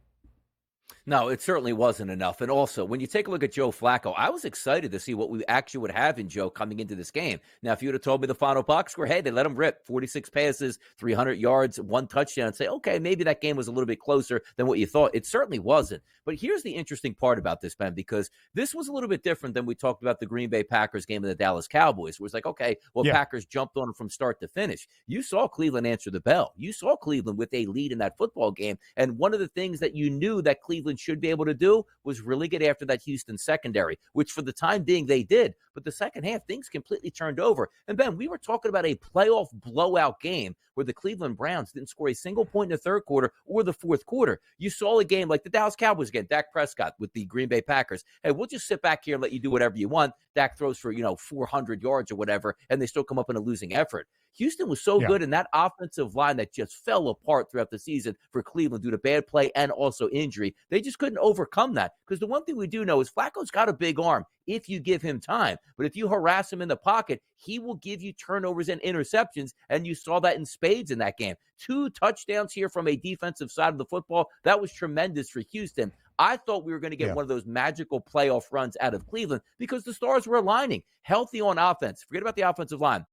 No, it certainly wasn't enough. And also, when you take a look at Joe Flacco, I was excited to see what we actually would have in Joe coming into this game. Now, if you would have told me the final box score, hey, they let him rip 46 passes, 300 yards, 1 touchdown, and say, okay, maybe that game was a little bit closer than what you thought. It certainly wasn't. But here's the interesting part about this, Ben, because this was a little bit different than we talked about the Green Bay Packers game and the Dallas Cowboys, where it's like, okay, well, Packers jumped on them from start to finish. You saw Cleveland answer the bell. You saw Cleveland with a lead in that football game. And one of the things that you knew that Cleveland should be able to do was really get after that Houston secondary, which for the time being they did. But the second half, things completely turned over. And Ben, we were talking about a playoff blowout game where the Cleveland Browns didn't score a single point in the third quarter or the fourth quarter. You saw a game like the Dallas Cowboys again, Dak Prescott with the Green Bay Packers. Hey, we'll just sit back here and let you do whatever you want. Dak throws for, 400 yards or whatever, and they still come up in a losing effort. Houston was so good in that offensive line that just fell apart throughout the season for Cleveland due to bad play and also injury. They just couldn't overcome that, because the one thing we do know is Flacco's got a big arm if you give him time. But if you harass him in the pocket, he will give you turnovers and interceptions, and you saw that in spades in that game. 2 touchdowns here from a defensive side of the football. That was tremendous for Houston. I thought we were going to get one of those magical playoff runs out of Cleveland because the stars were aligning. Healthy on offense. Forget about the offensive line.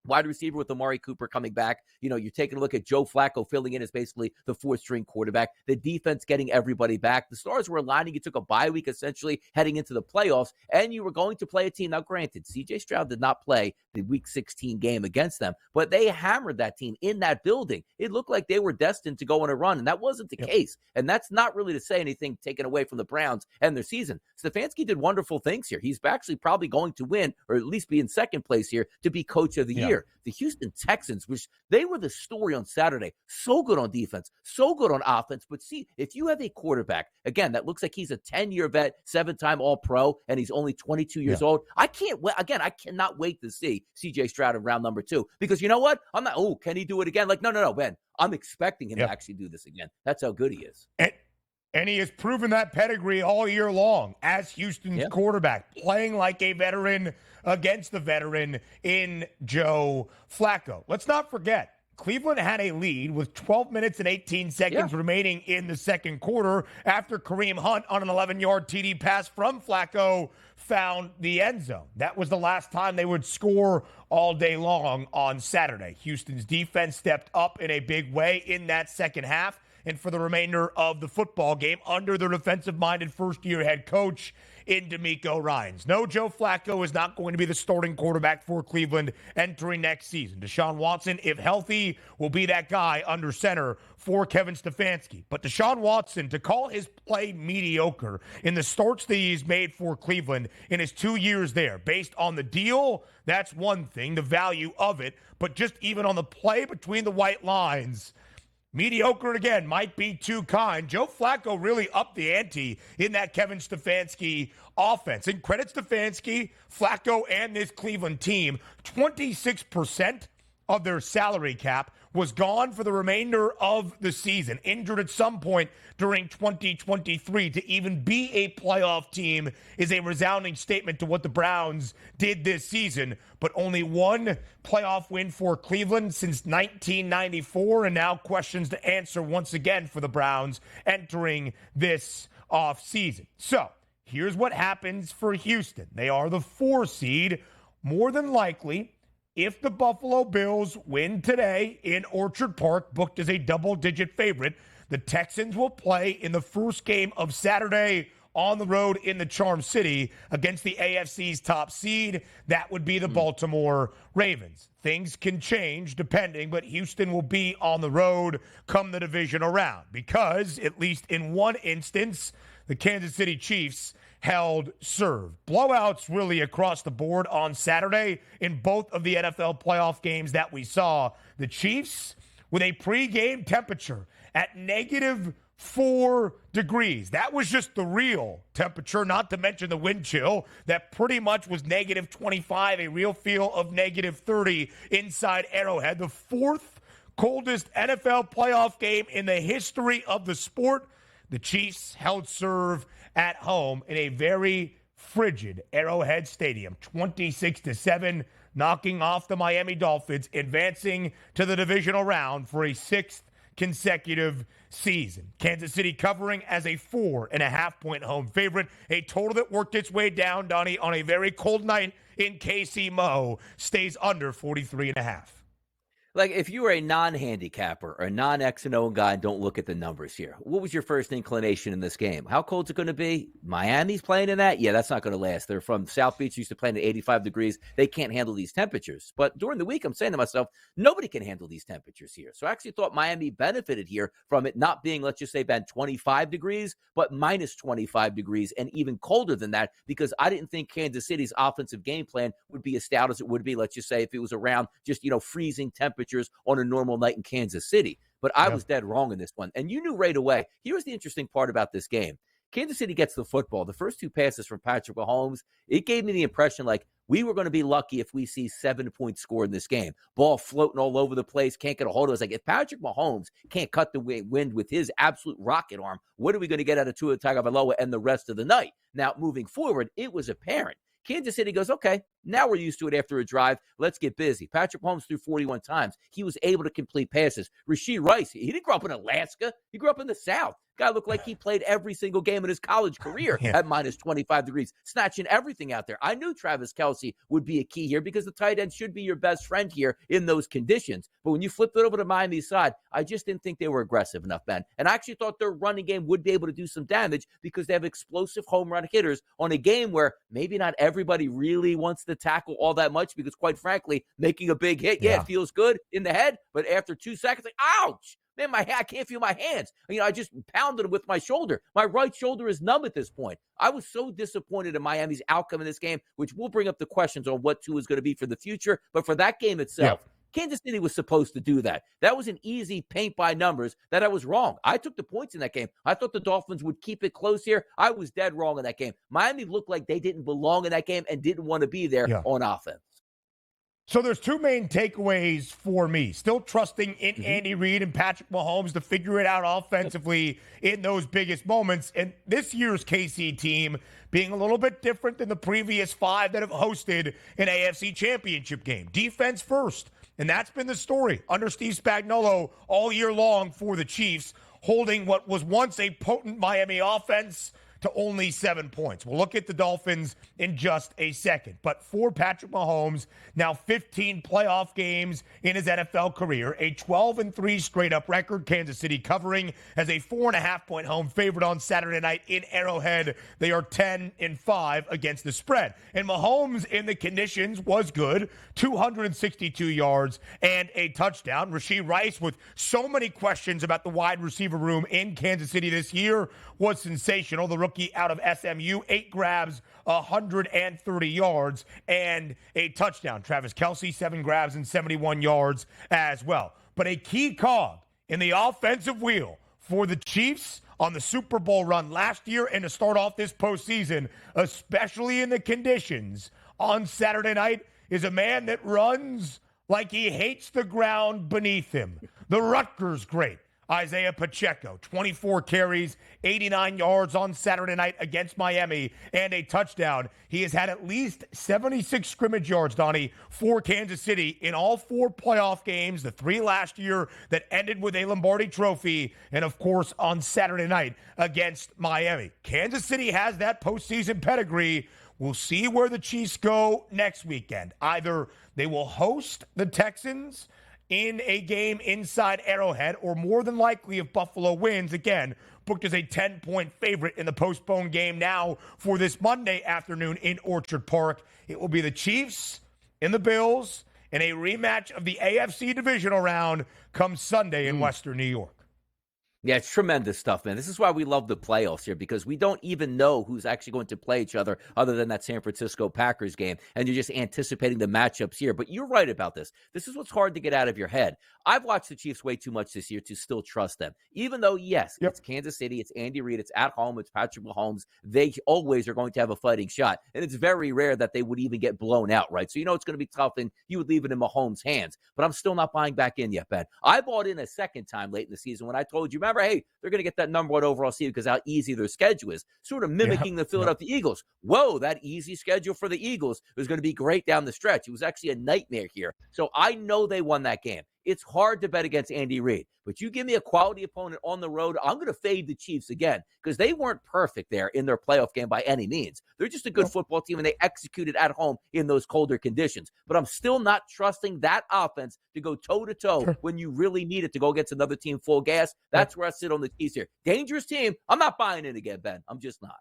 Wide receiver with Amari Cooper coming back. You're taking a look at Joe Flacco filling in as basically the 4th-string quarterback. The defense getting everybody back. The stars were aligning. You took a bye week essentially heading into the playoffs, and you were going to play a team. Now, granted, C.J. Stroud did not play the Week 16 game against them, but they hammered that team in that building. It looked like they were destined to go on a run, and that wasn't the case. And that's not really to say anything taken away from the Browns and their season. Stefanski did wonderful things here. He's actually probably going to win, or at least be in second place here, to be coach of the year. The Houston Texans, which they were the story on Saturday, so good on defense, so good on offense. But see, if you have a quarterback, again, that looks like he's a 10-year vet, 7-time All-Pro, and he's only 22 years old, I cannot wait to see C.J. Stroud in round number 2. Because you know what? I'm not, can he do it again? No, Ben. I'm expecting him to actually do this again. That's how good he is. And he has proven that pedigree all year long as Houston's quarterback, playing like a veteran against the veteran in Joe Flacco. Let's not forget, Cleveland had a lead with 12 minutes and 18 seconds remaining in the second quarter after Kareem Hunt on an 11-yard TD pass from Flacco found the end zone. That was the last time they would score all day long on Saturday. Houston's defense stepped up in a big way in that second half and for the remainder of the football game under their defensive-minded first-year head coach in D'Amico Ryans. No, Joe Flacco is not going to be the starting quarterback for Cleveland entering next season. Deshaun Watson, if healthy, will be that guy under center for Kevin Stefanski. But Deshaun Watson, to call his play mediocre in the starts that he's made for Cleveland in his 2 years there, based on the deal, that's one thing, the value of it. But just even on the play between the white lines, mediocre again might be too kind. Joe Flacco really upped the ante in that Kevin Stefanski offense. And credit Stefanski, Flacco, and this Cleveland team, 26% of their salary cap was gone for the remainder of the season, injured at some point during 2023. To even be a playoff team is a resounding statement to what the Browns did this season, but only one playoff win for Cleveland since 1994, and now questions to answer once again for the Browns entering this offseason. So here's what happens for Houston. They are the 4 seed, more than likely. If the Buffalo Bills win today in Orchard Park, booked as a double-digit favorite, the Texans will play in the first game of Saturday on the road in the Charm City against the AFC's top seed. That would be the Baltimore Ravens. Things can change depending, but Houston will be on the road come the divisional round because, at least in one instance, the Kansas City Chiefs held serve. Blowouts really across the board on Saturday in both of the NFL playoff games that we saw. The Chiefs with a pregame temperature at -4 degrees. That was just the real temperature, not to mention the wind chill that pretty much was -25, a real feel of -30 inside Arrowhead. The 4th coldest NFL playoff game in the history of the sport. The Chiefs held serve at home in a very frigid Arrowhead Stadium, 26-7, knocking off the Miami Dolphins, advancing to the divisional round for a 6th consecutive season. Kansas City covering as a 4.5-point home favorite, a total that worked its way down, Donnie, on a very cold night in KC Mo, stays under 43.5. Like, if you were a non-handicapper or a non-X and O guy, don't look at the numbers here. What was your first inclination in this game? How cold is it going to be? Miami's playing in that? Yeah, that's not going to last. They're from South Beach, used to playing at 85 degrees. They can't handle these temperatures. But during the week, I'm saying to myself, nobody can handle these temperatures here. So I actually thought Miami benefited here from it not being, let's just say, about 25 degrees, but minus 25 degrees and even colder than that, because I didn't think Kansas City's offensive game plan would be as stout as it would be, let's just say, if it was around just, freezing temperatures on a normal night in Kansas City. But I was dead wrong in this one. And you knew right away. Here's the interesting part about this game. Kansas City gets the football. The first 2 passes from Patrick Mahomes, it gave me the impression like we were going to be lucky if we see 7 points scored in this game. Ball floating all over the place, can't get a hold of us. Like, if Patrick Mahomes can't cut the wind with his absolute rocket arm, what are we going to get out of Tua Tagovailoa and the rest of the night? Now, moving forward, it was apparent. Kansas City goes, okay, now we're used to it after a drive. Let's get busy. Patrick Mahomes threw 41 times. He was able to complete passes. Rashee Rice, he didn't grow up in Alaska. He grew up in the South. Guy looked like he played every single game in his college career at minus 25 degrees, snatching everything out there. I knew Travis Kelce would be a key here because the tight end should be your best friend here in those conditions. But when you flipped it over to Miami's side, I just didn't think they were aggressive enough, Ben. And I actually thought their running game would be able to do some damage because they have explosive home run hitters on a game where maybe not everybody really wants to tackle all that much because, quite frankly, making a big hit, it feels good in the head. But after 2 seconds, like, ouch! Man, I can't feel my hands. I just pounded with my shoulder. My right shoulder is numb at this point. I was so disappointed in Miami's outcome in this game, which will bring up the questions on what Tua is going to be for the future. But for that game itself, Kansas City was supposed to do that. That was an easy paint by numbers that I was wrong. I took the points in that game. I thought the Dolphins would keep it close here. I was dead wrong in that game. Miami looked like they didn't belong in that game and didn't want to be there on offense. So there's two main takeaways for me. Still trusting in Andy Reid and Patrick Mahomes to figure it out offensively in those biggest moments. And this year's KC team being a little bit different than the previous 5 that have hosted an AFC championship game. Defense first. And that's been the story under Steve Spagnuolo all year long for the Chiefs, holding what was once a potent Miami offense to only 7 points. We'll look at the Dolphins in just a second. But for Patrick Mahomes, now 15 playoff games in his NFL career, a 12-3 straight-up record. Kansas City covering as a 4.5-point home favorite on Saturday night in Arrowhead. They are 10-5 against the spread. And Mahomes in the conditions was good, 262 yards and a touchdown. Rashee Rice, with so many questions about the wide receiver room in Kansas City this year, was sensational. The rookie out of SMU, 8 grabs, 130 yards, and a touchdown. Travis Kelce, 7 grabs and 71 yards as well. But a key cog in the offensive wheel for the Chiefs on the Super Bowl run last year and to start off this postseason, especially in the conditions on Saturday night, is a man that runs like he hates the ground beneath him. The Rutgers great, Isaiah Pacheco, 24 carries, 89 yards on Saturday night against Miami, and a touchdown. He has had at least 76 scrimmage yards, Donnie, for Kansas City in all 4 playoff games, the 3 last year that ended with a Lombardi trophy, and of course on Saturday night against Miami. Kansas City has that postseason pedigree. We'll see where the Chiefs go next weekend. Either they will host the Texans in a game inside Arrowhead, or more than likely, if Buffalo wins, again, booked as a 10-point favorite in the postponed game now for this Monday afternoon in Orchard Park. It will be the Chiefs and the Bills in a rematch of the AFC divisional round come Sunday in Western New York. Yeah, it's tremendous stuff, man. This is why we love the playoffs here, because we don't even know who's actually going to play each other other than that San Francisco Packers game, and you're just anticipating the matchups here. But you're right about this. This is what's hard to get out of your head. I've watched the Chiefs way too much this year to still trust them, even though, yes, it's Kansas City, it's Andy Reid, it's at home, it's Patrick Mahomes. They always are going to have a fighting shot, and it's very rare that they would even get blown out, right? So you know it's going to be tough, and you would leave it in Mahomes' hands. But I'm still not buying back in yet, Ben. I bought in a second time late in the season when I told you, remember, hey, they're going to get that number 1 overall seed because how easy their schedule is, sort of mimicking the Philadelphia Eagles. Whoa, that easy schedule for the Eagles was going to be great down the stretch. It was actually a nightmare here. So I know they won that game. It's hard to bet against Andy Reid, but you give me a quality opponent on the road, I'm going to fade the Chiefs again because they weren't perfect there in their playoff game by any means. They're just a good football team, and they executed at home in those colder conditions. But I'm still not trusting that offense to go toe-to-toe when you really need it to go against another team full gas. That's where I sit on the Chiefs here. Dangerous team. I'm not buying it again, Ben. I'm just not.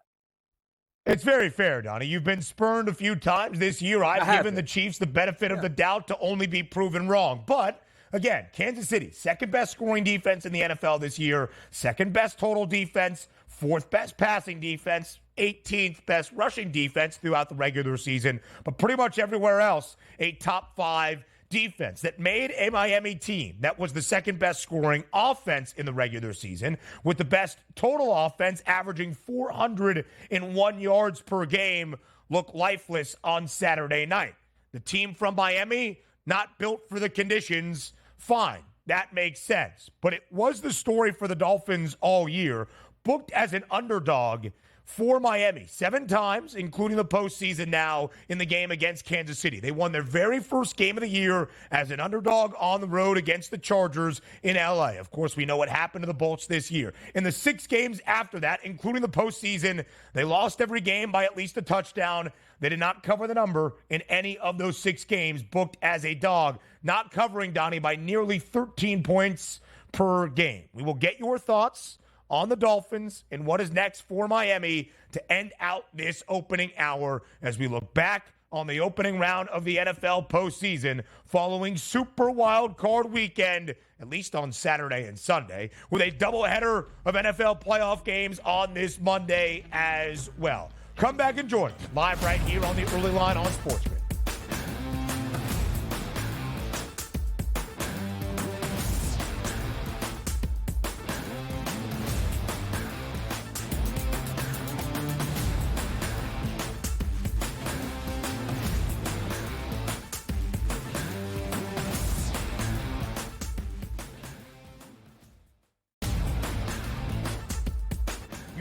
It's very fair, Donnie. You've been spurned a few times this year. I've given the Chiefs the benefit of the doubt to only be proven wrong. But again, Kansas City, second best scoring defense in the NFL this year, second best total defense, 4th best passing defense, 18th best rushing defense throughout the regular season, but pretty much everywhere else, a top 5 defense that made a Miami team that was the second best scoring offense in the regular season, with the best total offense averaging 401 yards per game, look lifeless on Saturday night. The team from Miami, not built for the conditions. Fine, that makes sense. But it was the story for the Dolphins all year, booked as an underdog for Miami 7 times, including the postseason now in the game against Kansas City. They won their very first game of the year as an underdog on the road against the Chargers in LA. Of course, we know what happened to the Bolts this year. In the 6 games after that, including the postseason, they lost every game by at least a touchdown. They did not cover the number in any of those 6 games, booked as a dog, not covering, Donnie, by nearly 13 points per game. We will get your thoughts on the Dolphins and what is next for Miami to end out this opening hour as we look back on the opening round of the NFL postseason following Super Wild Card Weekend, at least on Saturday and Sunday, with a doubleheader of NFL playoff games on this Monday as well. Come back and join us live right here on the Early Line on SportsGrid.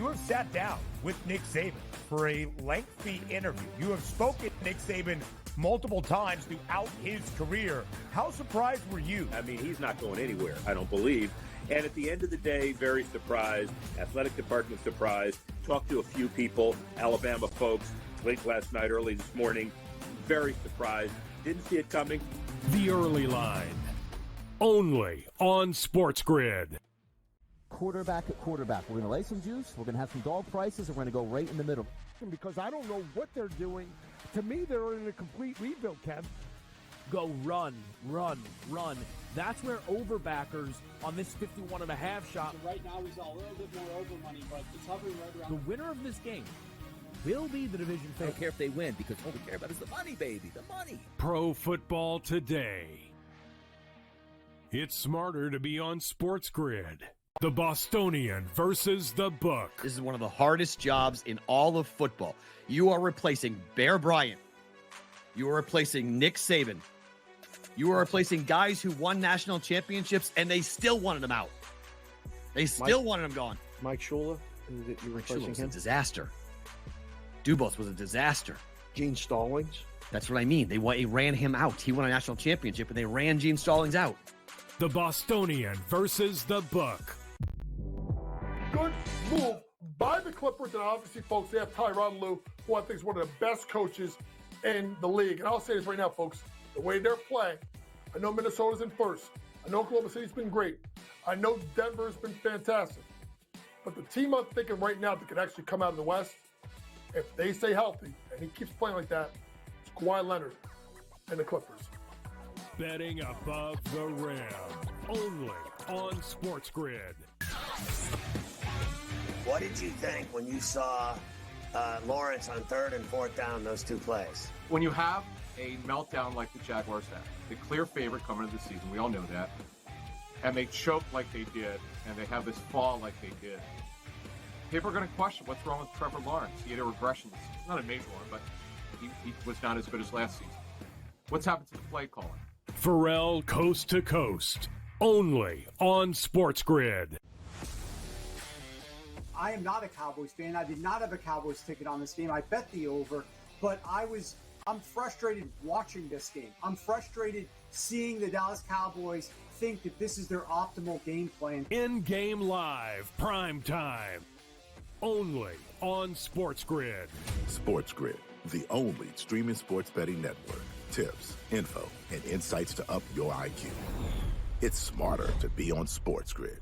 you have sat down with Nick Saban for a lengthy interview. You have spoken to Nick Saban multiple times throughout his career. How surprised were you? I mean, he's not going anywhere, I don't believe. And at the end of the day, very surprised. Athletic department surprised. Talked to a few people, Alabama folks, late last night, early this morning. Very surprised. Didn't see it coming. The Early Line. Only on SportsGrid. Quarterback at quarterback. We're going to lay some juice. We're going to have some dog prices, and we're going to go right in the middle. Because I don't know what they're doing. To me, they're in a complete rebuild, Kev. Go run, run, run. That's where overbackers on this 51.5 shot. Right now, he's a little bit more over money, but it's hovering right around. The winner of this game will be the division I don't favorite. care if they win because all we care about is the money, baby, the money. Pro Football Today. It's smarter to be on SportsGrid. The Bostonian versus the Book. This is one of the hardest jobs in all of football. You are replacing Bear Bryant. You are replacing Nick Saban. You are replacing guys who won national championships, and they still wanted him out. They still wanted him gone. Mike Shula, you replacing was him? a disaster. Dubos was a disaster. Gene Stallings. That's what I mean. They ran him out. He won a national championship, and they ran Gene Stallings out. The Bostonian versus the Book. Good move by the Clippers, and obviously, folks, they have Tyronn Lue, who I think is one of the best coaches in the league. And I'll say this right now, folks, the way they're playing, I know Minnesota's in first. I know Oklahoma City's been great. I know Denver's been fantastic. But the team I'm thinking right now that could actually come out of the West, if they stay healthy, and he keeps playing like that, it's Kawhi Leonard and the Clippers. Betting above the rim. Only on SportsGrid. What did you think when you saw Lawrence on 3rd and 4th down, those two plays? When you have a meltdown like the Jaguars have, the clear favorite coming into the season, we all know that, and they choke like they did, and they have this fall like they did, people are going to question what's wrong with Trevor Lawrence. He had a regression this season. Not a major one, but he was not as good as last season. What's happened to the play calling? Pharrell Coast to Coast. Only on SportsGrid. I am not a Cowboys fan. I did not have a Cowboys ticket on this game. I bet the over, but I'm frustrated watching this game. I'm frustrated seeing the Dallas Cowboys think that this is their optimal game plan. In-game live, prime time. Only on SportsGrid. SportsGrid, the only streaming sports betting network. Tips, info, and insights to up your IQ. It's smarter to be on SportsGrid.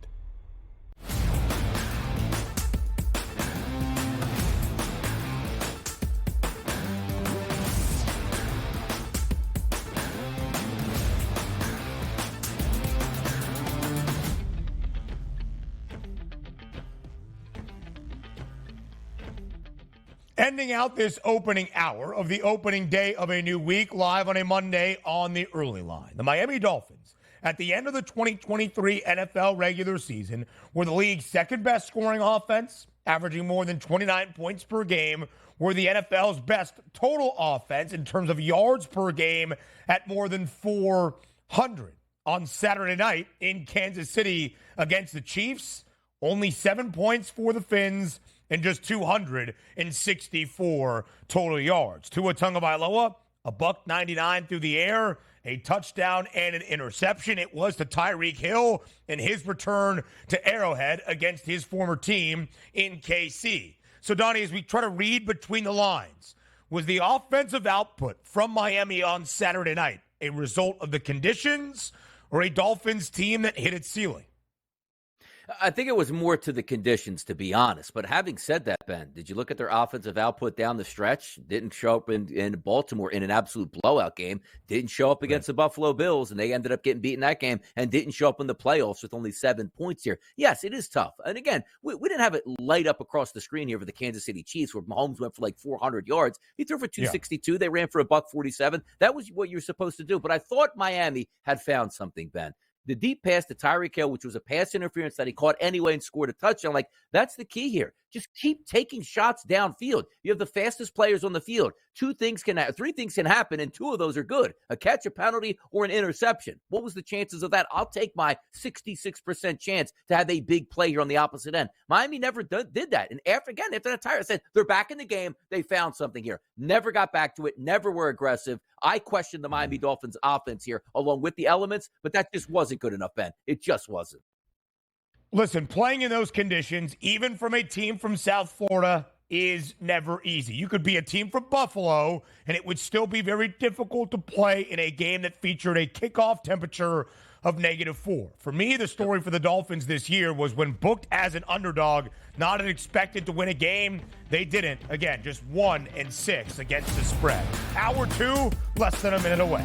Ending out this opening hour of the opening day of a new week, live on a Monday on the Early Line. The Miami Dolphins, at the end of the 2023 NFL regular season, were the league's second-best scoring offense, averaging more than 29 points per game, were the NFL's best total offense in terms of yards per game at more than 400. On Saturday night in Kansas City against the Chiefs, only 7 points for the Fins, and just 264 total yards. Tua Tagovailoa, $199 through the air, a touchdown and an interception. It was to Tyreek Hill in his return to Arrowhead against his former team in KC. So, Donnie, as we try to read between the lines, was the offensive output from Miami on Saturday night a result of the conditions or a Dolphins team that hit its ceiling? I think it was more to the conditions, to be honest. But having said that, Ben, did you look at their offensive output down the stretch? Didn't show up in Baltimore in an absolute blowout game. Didn't show up against the Buffalo Bills, and they ended up getting beaten that game, and didn't show up in the playoffs with only 7 points here. Yes, it is tough. And again, we didn't have it light up across the screen here for the Kansas City Chiefs, where Mahomes went for like 400 yards. He threw for 262. They ran for $147. That was what you're supposed to do. But I thought Miami had found something, Ben. The deep pass to Tyreek Hill, which was a pass interference that he caught anyway and scored a touchdown, like that's the key here. Just keep taking shots downfield. You have the fastest players on the field. Three things can happen, and two of those are good: a catch, a penalty, or an interception. What was the chances of that? I'll take my 66% chance to have a big play here on the opposite end. Miami never did that. And after that tire, I said they're back in the game. They found something here. Never got back to it. Never were aggressive. I questioned the Miami Dolphins offense here along with the elements, but that just wasn't good enough, Ben. It just wasn't. Listen, playing in those conditions, even from a team from South Florida, is never easy. You could be a team from Buffalo, and it would still be very difficult to play in a game that featured a kickoff temperature of -4. For me, the story for the Dolphins this year was when booked as an underdog, not expected to win a game, they didn't. Again, just 1-6 against the spread. Hour 2, less than a minute away.